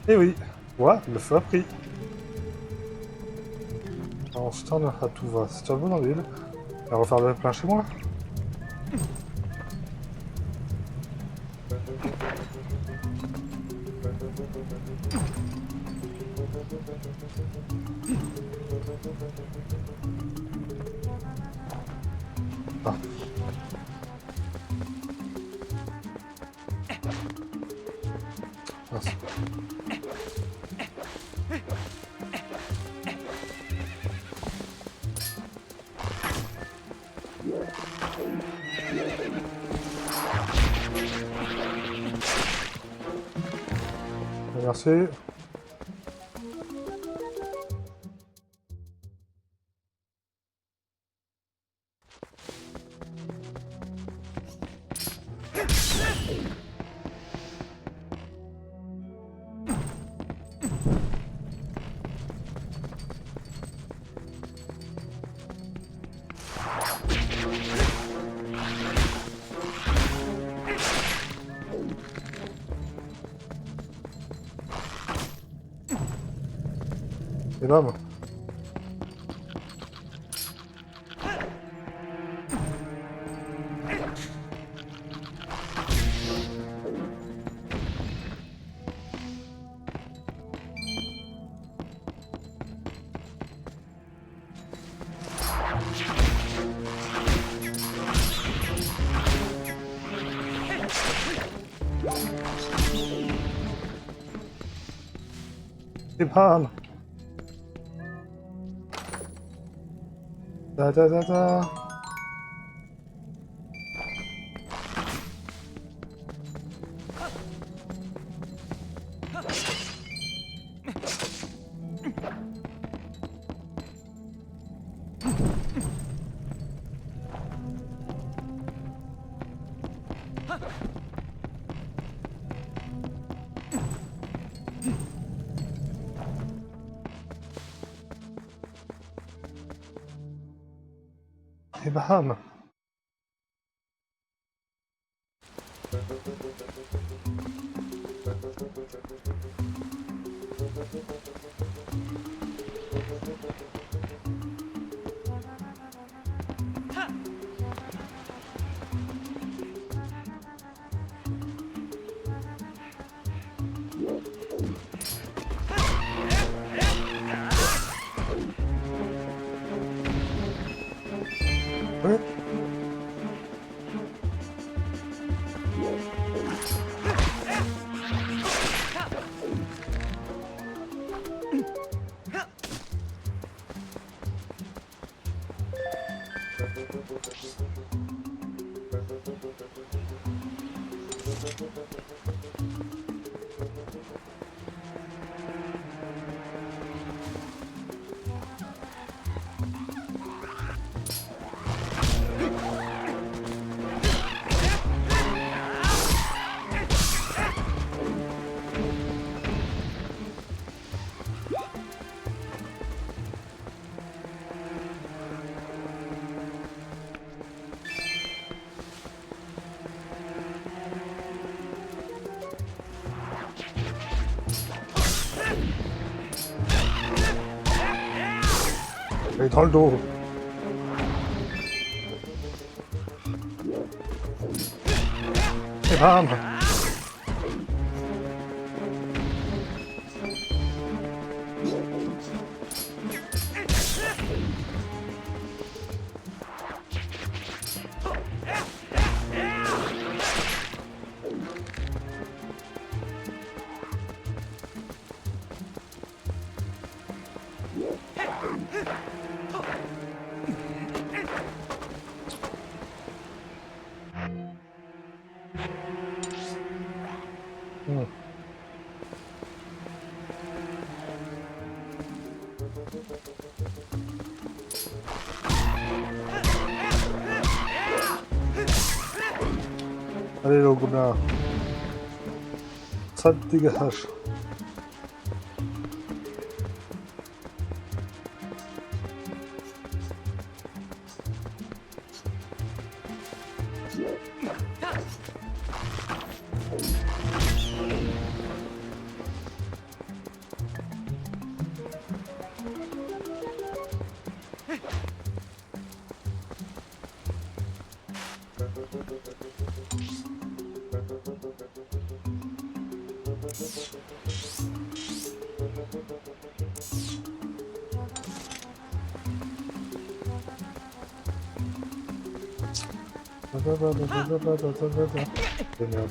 Eh oui, ouais, le feu a pris. Alors, je tourne à tout va. Si tu as besoin d'huile, on va refaire le plein chez moi. Ah. Merci. Merci. Et bam. Et bam. Da da da da. Et bam. Oui. Et dans le dos. Et bam. Hmm. Allez le gobelin. Ça te dégage. Et merde.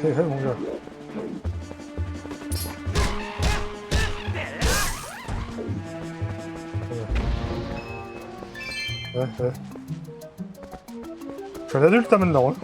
Hé hé mon gars. Ouais. Je suis un adulte là maintenant. Hein.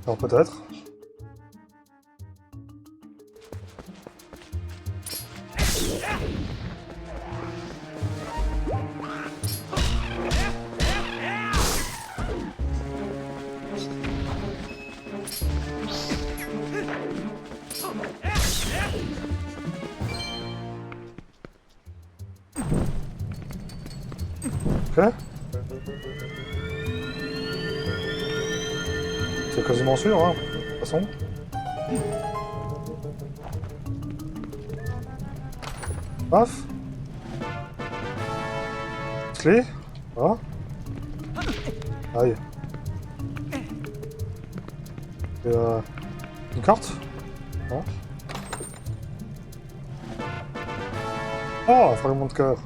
Alors peut-être. Ok. C'est quasiment sûr, hein, de toute façon. Paf. Clé. Voilà. Aïe. Et une carte. Non. Oh, un fragment de cœur.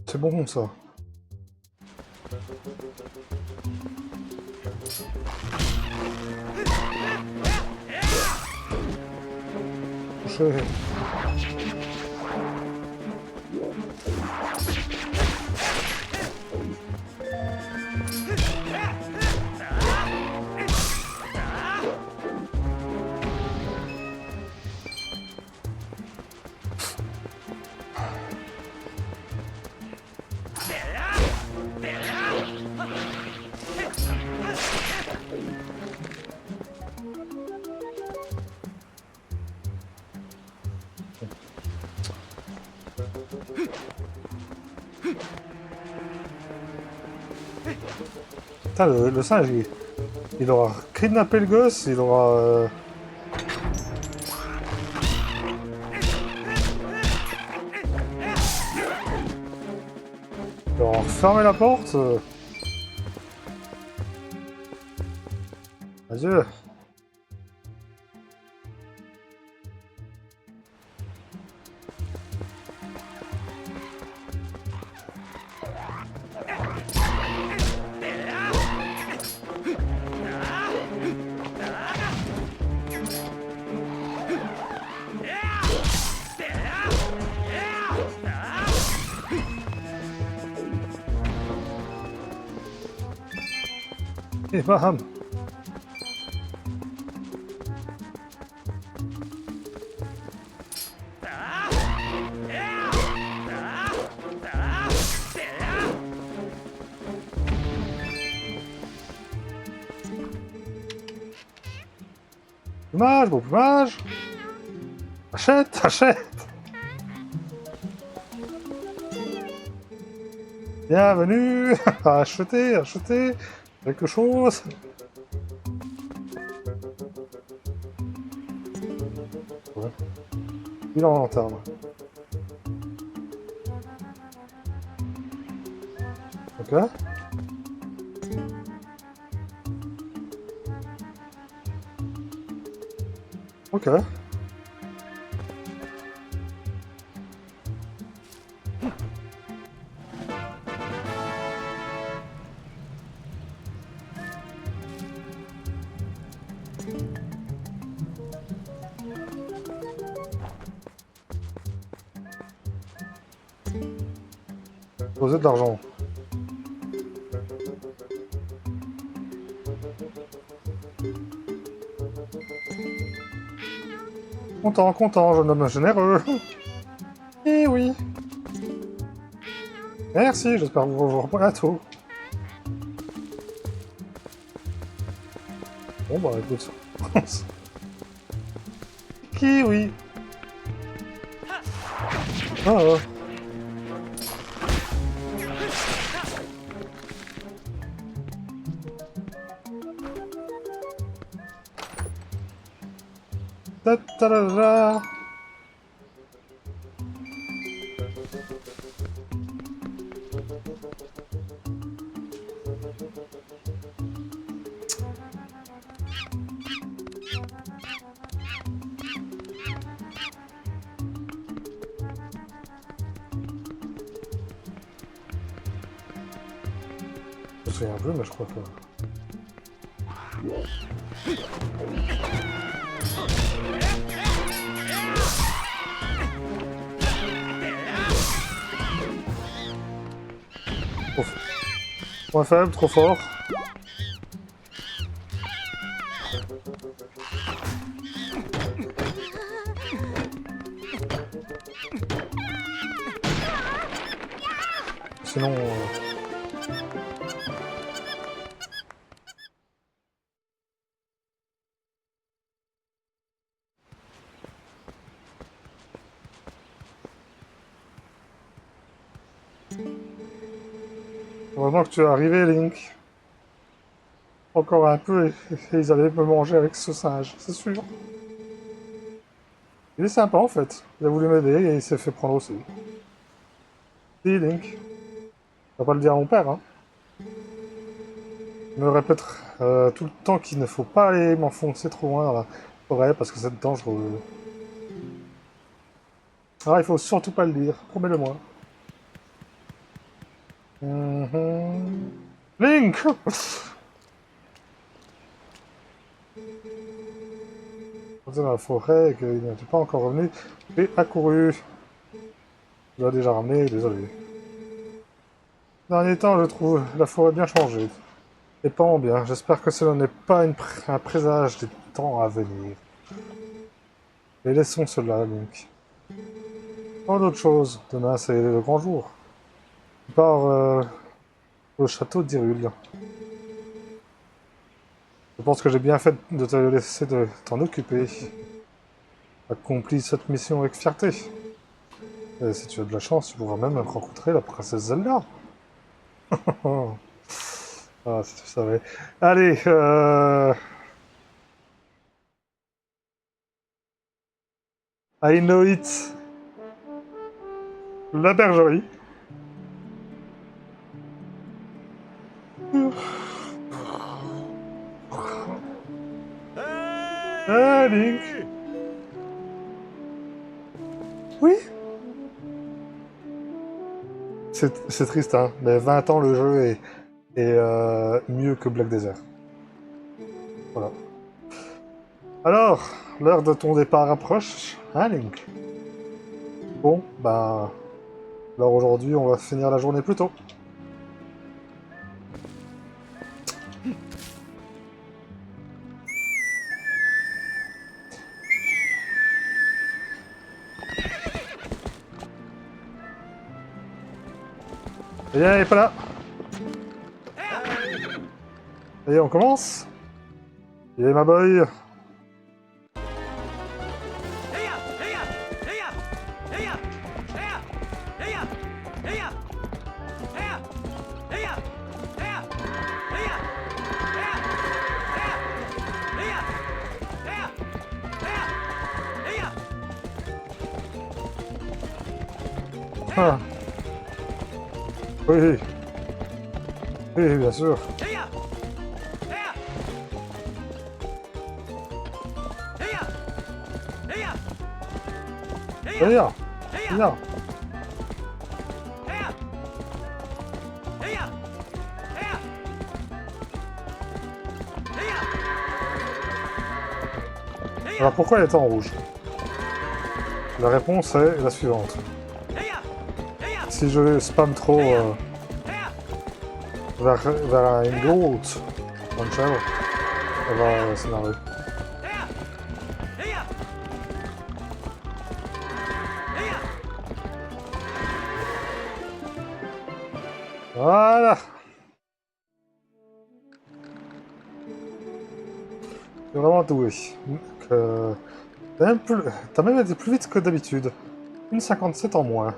C'est bon ça. Touché. Putain, le singe, il aura kidnappé le gosse, il aura... Il aura fermé la porte. Adieu. Et bam. Plumage, beau plumage. Achète, achète. Bienvenue. Acheter, acheter. Quelque chose. Ouais. Il en lanterne. Ok. Ok. Poser de l'argent. Content, content, jeune homme généreux. Eh oui. Merci, j'espère vous revoir bientôt. Bon bah écoute. Kiwi. Ah ouais. Ta-ta-da-da. Je me souviens plus, mais je crois que... Trop fort. Point faible, trop fort. Sinon... Heureusement que tu es arrivé, Link. Encore un peu et ils allaient me manger avec ce singe, c'est sûr. Il est sympa en fait. Il a voulu m'aider et il s'est fait prendre aussi. Dis, Link. Tu vas pas le dire à mon père, hein. Il me répète tout le temps qu'il ne faut pas aller m'enfoncer trop loin dans la forêt parce que c'est dangereux. Alors il faut surtout pas le dire, promets-le-moi. Link! On était dans la forêt et qu'il n'était pas encore revenu, et accouru. Je l'ai déjà ramené, désolé. Ces derniers temps, je trouve la forêt bien changée. Et pas en bien. J'espère que cela n'est pas un présage des temps à venir. Mais laissons cela, Link. Pas d'autre chose. Demain, c'est le grand jour. Je pars au château d'Hyrule. Je pense que j'ai bien fait de te laisser t'en occuper. Accomplis cette mission avec fierté. Et si tu as de la chance, tu pourras même rencontrer la princesse Zelda. Ah, si tu savais. Allez, I know it. La bergerie. Ah, Link. Oui. C'est triste, hein, mais 20 ans le jeu est mieux que Black Desert. Voilà. Alors, l'heure de ton départ approche, hein, Link? Bon, bah... alors aujourd'hui, on va finir la journée plus tôt. Et il est pas là. Allez, on commence. Il est ma boy. Ah. Oui. Oui, bien sûr. Viens. Viens. Alors pourquoi elle est en rouge? La réponse est la suivante. Si je spam trop vers une gold, une chèvre, elle va s'énerver. Voilà. C'est vraiment doué. T'as même été plus vite que d'habitude. Une 57 en moins.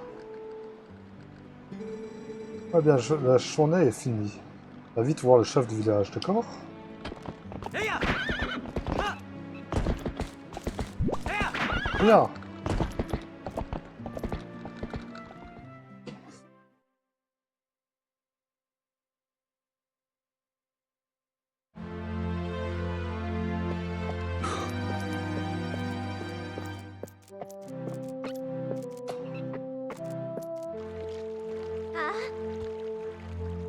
Ah bien, la journée est finie. Va vite voir le chef du village, d'accord? Viens.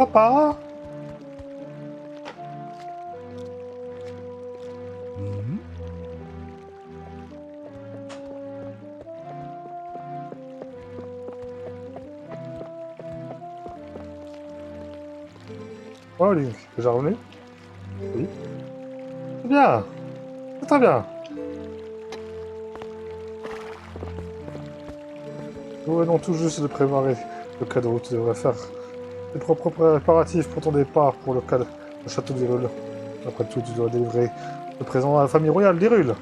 Papa! Oh, Link, déjà revenu? Oui. C'est bien! C'est très bien! Nous venons tout juste de préparer le cadeau. Tu devrais faire tes propres préparatifs pour ton départ pour le château d'Hyrule. Après tout, tu dois délivrer le présent à la famille royale d'Hyrule.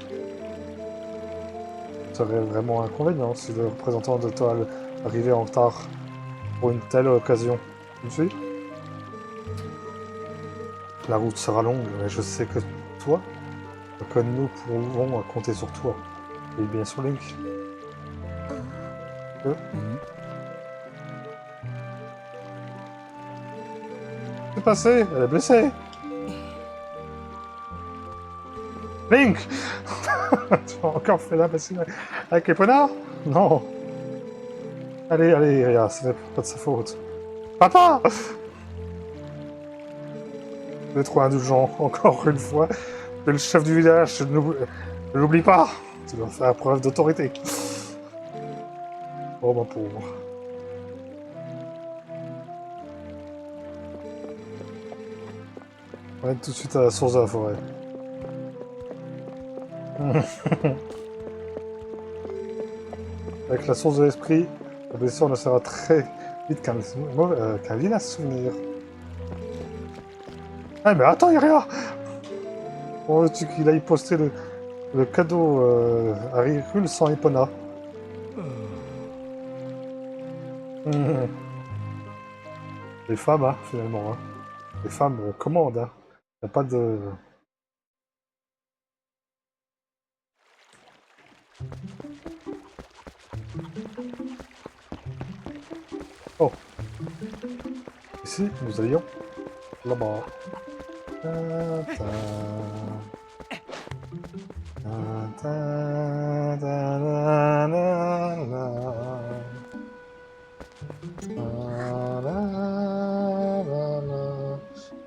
Ce serait vraiment inconvénient si le représentant de Toile arrivait en retard pour une telle occasion. Tu me suis? La route sera longue, mais je sais que toi, que nous pouvons compter sur toi. Et bien sûr Link. Qu'est-ce passé? Elle est blessée. Link. Tu as encore fait l'imbécile avec Epona? Non. Allez, allez, Iria, ce n'est pas de sa faute. Papa! Vous êtes trop indulgent, encore une fois. Tu es le chef du village, ne l'oublie pas. Tu dois faire preuve d'autorité. Oh, ma pauvre. On va tout de suite à la source de la forêt. Avec la source de l'esprit, la blessure ne sera très vite qu'un vilain souvenir. Ah mais attends, Iria! Comment veux-tu qu'il aille poster le cadeau à Hyrule sans Epona? Les femmes, hein, finalement. Hein. Les femmes commandent. Hein. Y a pas de... Oh. Ici, nous allions là-bas.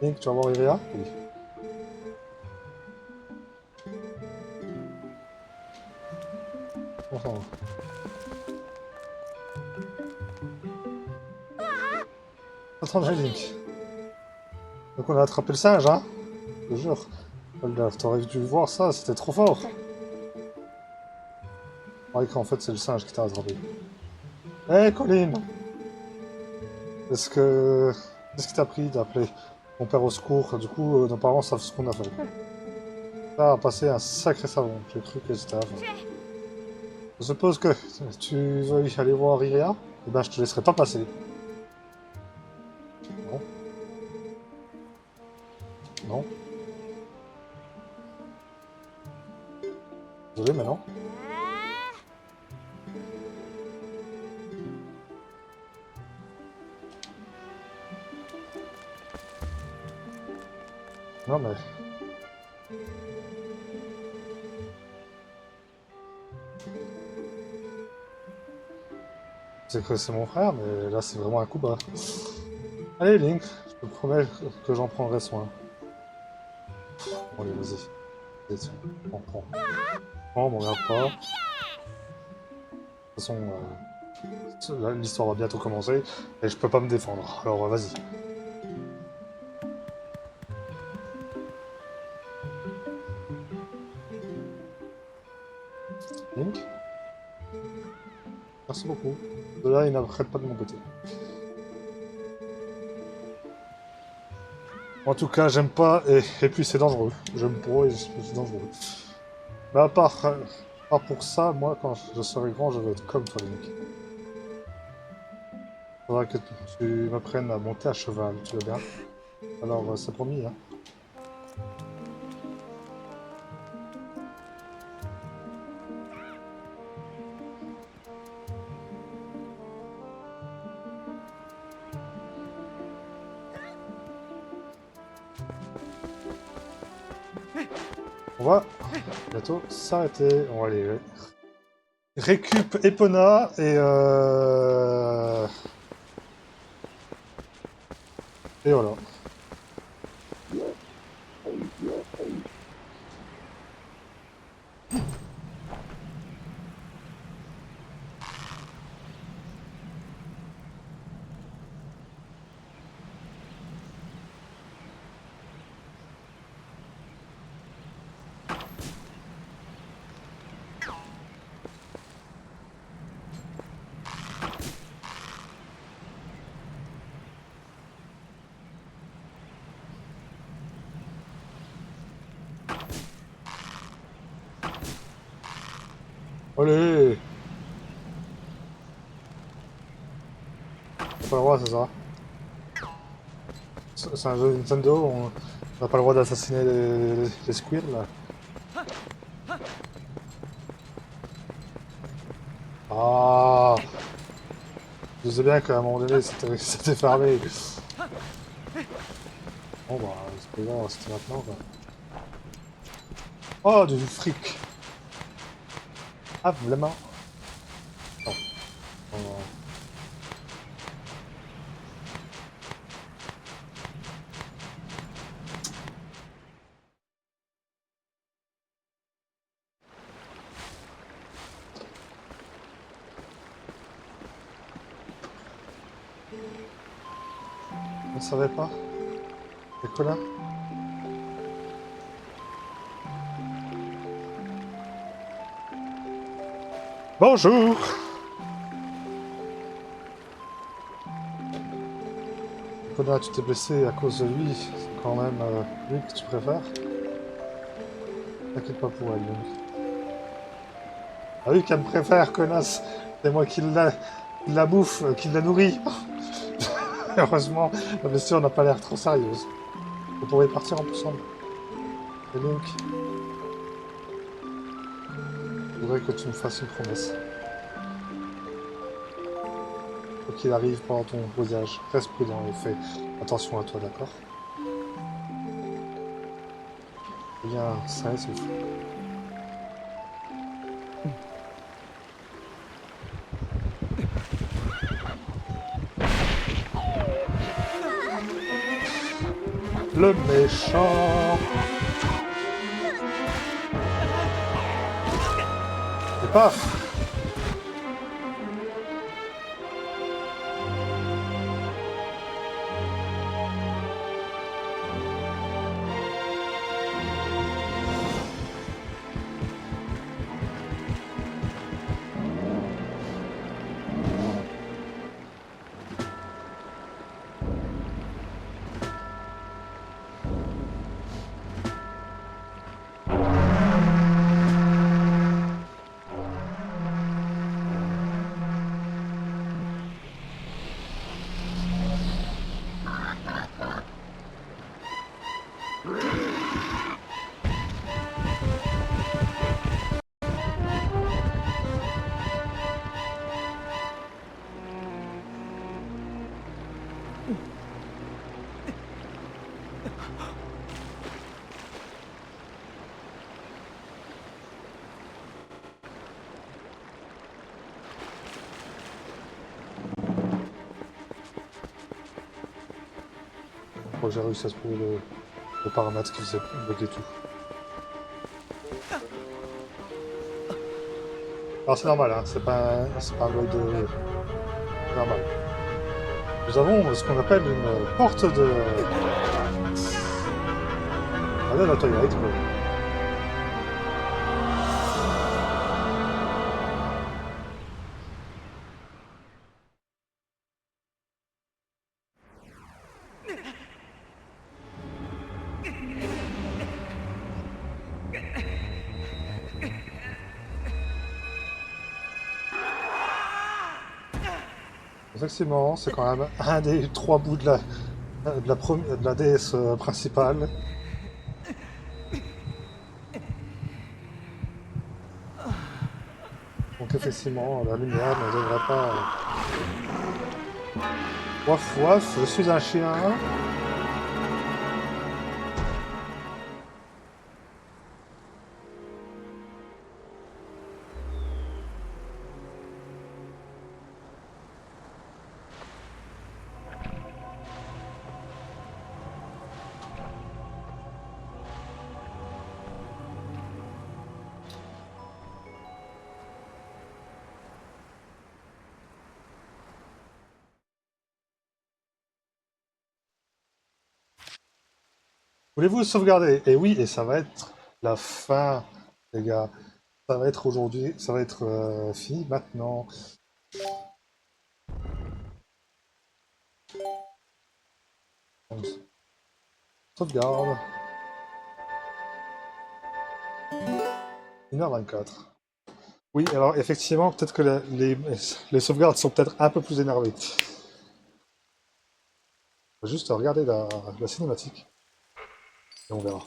Link, tu vas voir Iria? Oui. On s'en va. Attends, Link. Donc on a attrapé le singe, hein? Je te jure. T'aurais dû voir ça, c'était trop fort. Ouais, qu'en fait c'est le singe qui t'a attrapé. Hé, hey, Colin! Qu'est-ce qui t'a pris d'appeler mon père au secours? Du coup, nos parents savent ce qu'on a fait. Ça a passé un sacré savon. J'ai cru que c'était la fin. Je suppose que tu veux aller voir Iria? Eh ben, je te laisserai pas passer. Non. Non. Désolé, mais non. Non, mais... C'est que c'est mon frère, mais là c'est vraiment un coup bas. Allez Link, je te promets que j'en prendrai soin. Bon, allez, vas-y. Prends. Non, m'en regarde pas. De toute façon, l'histoire va bientôt commencer, et je peux pas me défendre, alors vas-y. Link? Merci beaucoup. De là, il n'arrête pas de m'embêter. En tout cas, j'aime pas, et puis c'est dangereux. J'aime pas et c'est dangereux. Mais à part pour ça, moi, quand je serai grand, je vais être comme toi, Link. Faudra que tu m'apprennes à monter à cheval, tu veux bien? Alors, c'est promis, hein. On va bientôt s'arrêter. On va aller récup Epona et Et voilà. Allez! T'as pas le droit, c'est ça? C'est un jeu Nintendo, on n'a pas le droit d'assassiner les squirrels là. Ah! Je sais bien qu'à un moment donné c'était fermé. Bon bah, c'est pas grave, c'était maintenant quoi. Oh, du fric! Ah, vraiment? Non. Non, non. On savait pas? Les collins? Bonjour! Conan, tu t'es blessé à cause de lui, c'est quand même lui que tu préfères? T'inquiète pas pour elle, Link. Ah oui, qu'elle me préfère, connasse! C'est moi qui la bouffe, qui la nourrit! Heureusement, la blessure n'a pas l'air trop sérieuse. Vous pourrez partir ensemble. Et Link, je voudrais que tu me fasses une promesse. Quoi qu'il arrive pendant ton voyage, reste prudent et fais attention à toi, d'accord? Eh bien, ça et souffle. Le méchant! Et paf! Bon, j'ai réussi à trouver le paramètre qui faisait bugger tout. Alors c'est normal, hein, c'est pas un bug de... normal. Nous avons ce qu'on appelle une porte de... Allez, la toilette, quoi. Effectivement, c'est quand même un des 3 bouts de la déesse principale. Donc effectivement, la lumière ne devrait pas... Waf waf, je suis un chien. Voulez-vous sauvegarder? Et oui, et ça va être la fin, les gars. Ça va être aujourd'hui, ça va être fini maintenant. Sauvegarde. 1h24. Oui, alors effectivement, peut-être que les sauvegardes sont peut-être un peu plus énervées. On va juste regarder la cinématique. Et on verra.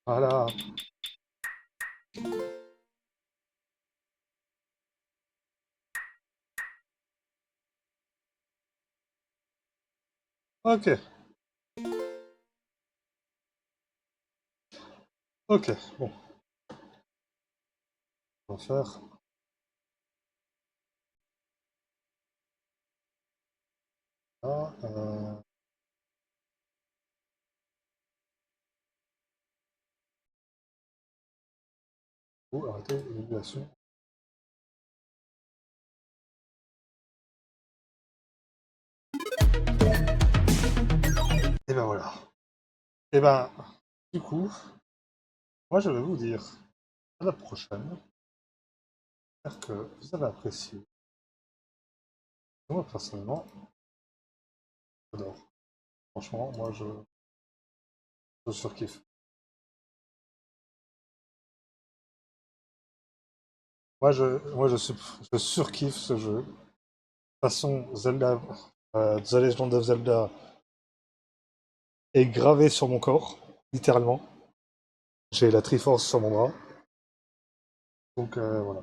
Voilà. Ok. Ok, bon. On va faire... Ah, arrêter l'émulation. Et ben voilà. Et ben, du coup, moi je vais vous dire à la prochaine. J'espère que vous avez apprécié. Moi personnellement, j'adore. Franchement, moi je surkiffe. Je surkiffe ce jeu. De toute façon, Zelda, The Legend of Zelda est gravé sur mon corps, littéralement. J'ai la Triforce sur mon bras. Donc voilà.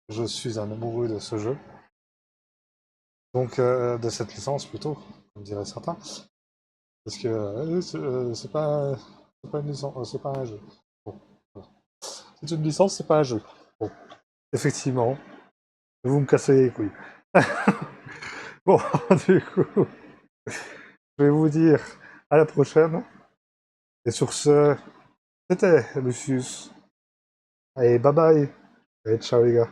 Je suis un amoureux de ce jeu. Donc de cette licence plutôt, comme diraient certains. Parce que c'est pas une licence, c'est pas un jeu. Bon, voilà. C'est une licence, c'est pas un jeu. Bon, effectivement, vous me cassez les couilles. Bon, du coup, je vais vous dire à la prochaine. Et sur ce, c'était Lucius. Allez, bye bye. Et ciao les gars.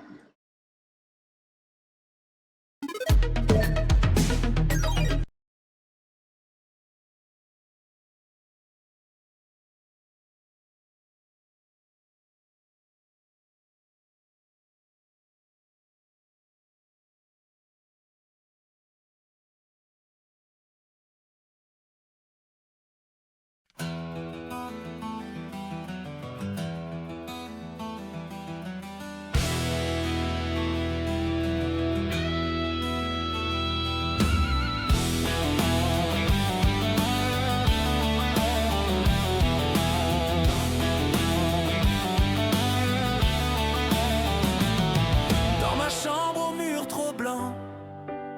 Dans ma chambre au mur trop blanc,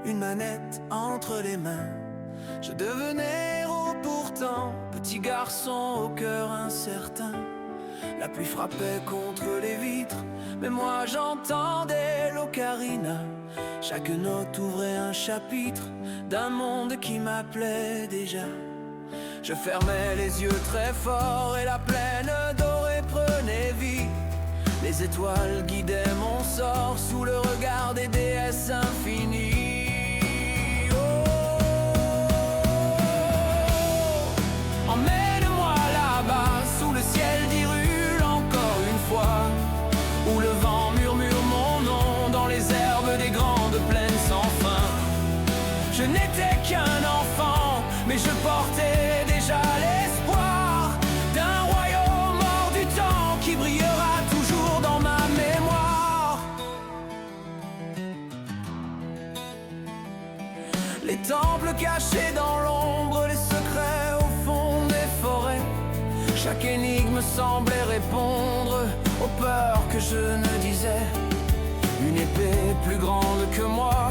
une manette entre les mains. Je devenais héros pourtant, petit garçon au cœur incertain. La pluie frappait contre les vitres, mais moi j'entendais l'ocarina. Chaque note ouvrait un chapitre d'un monde qui m'appelait déjà. Je fermais les yeux très fort et la plaine dorée prenait vie. Les étoiles guidaient mon sort sous le regard des déesses infinies. Emmène-moi là-bas sous le ciel d'Hyrule encore une fois, où le vent murmure mon nom dans les herbes des grandes plaines sans fin. Je n'étais qu'un enfant, mais je portais déjà l'espoir d'un royaume hors du temps qui brillera toujours dans ma mémoire. Les temples cachés dans l'ombre, les secrets au fond des forêts. Chaque énigme semblait répondre aux peurs que je ne disais. Une épée plus grande que moi,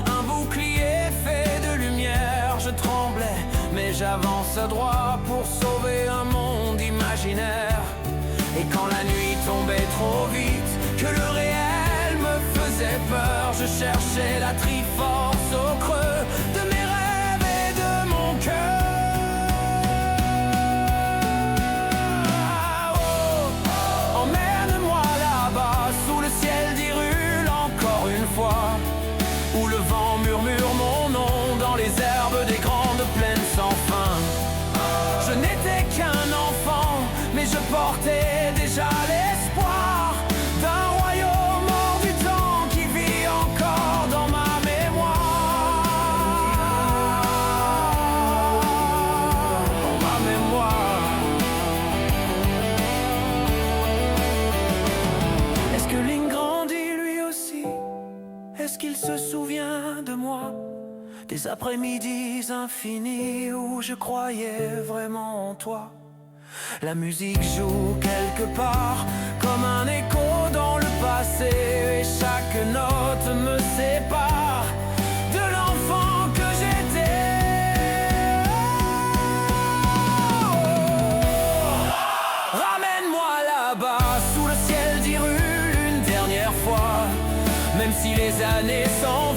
un bouclier fait de lumière. Je tremblais, mais j'avance droit pour sauver un monde imaginaire. Et quand la nuit tombait trop vite, que le réel me faisait peur, je cherchais la Triforce au creux de mes rêves et de mon cœur. c'était déjà l'espoir d'un royaume hors du temps qui vit encore dans ma mémoire. Dans ma mémoire. Est-ce que Link grandit lui aussi? Est-ce qu'il se souvient de moi? Des après-midi infinis où je croyais vraiment en toi. La musique joue quelque part comme un écho dans le passé, et chaque note me sépare de l'enfant que j'étais. Ramène-moi là-bas sous le ciel d'Hyrule une dernière fois, même si les années sont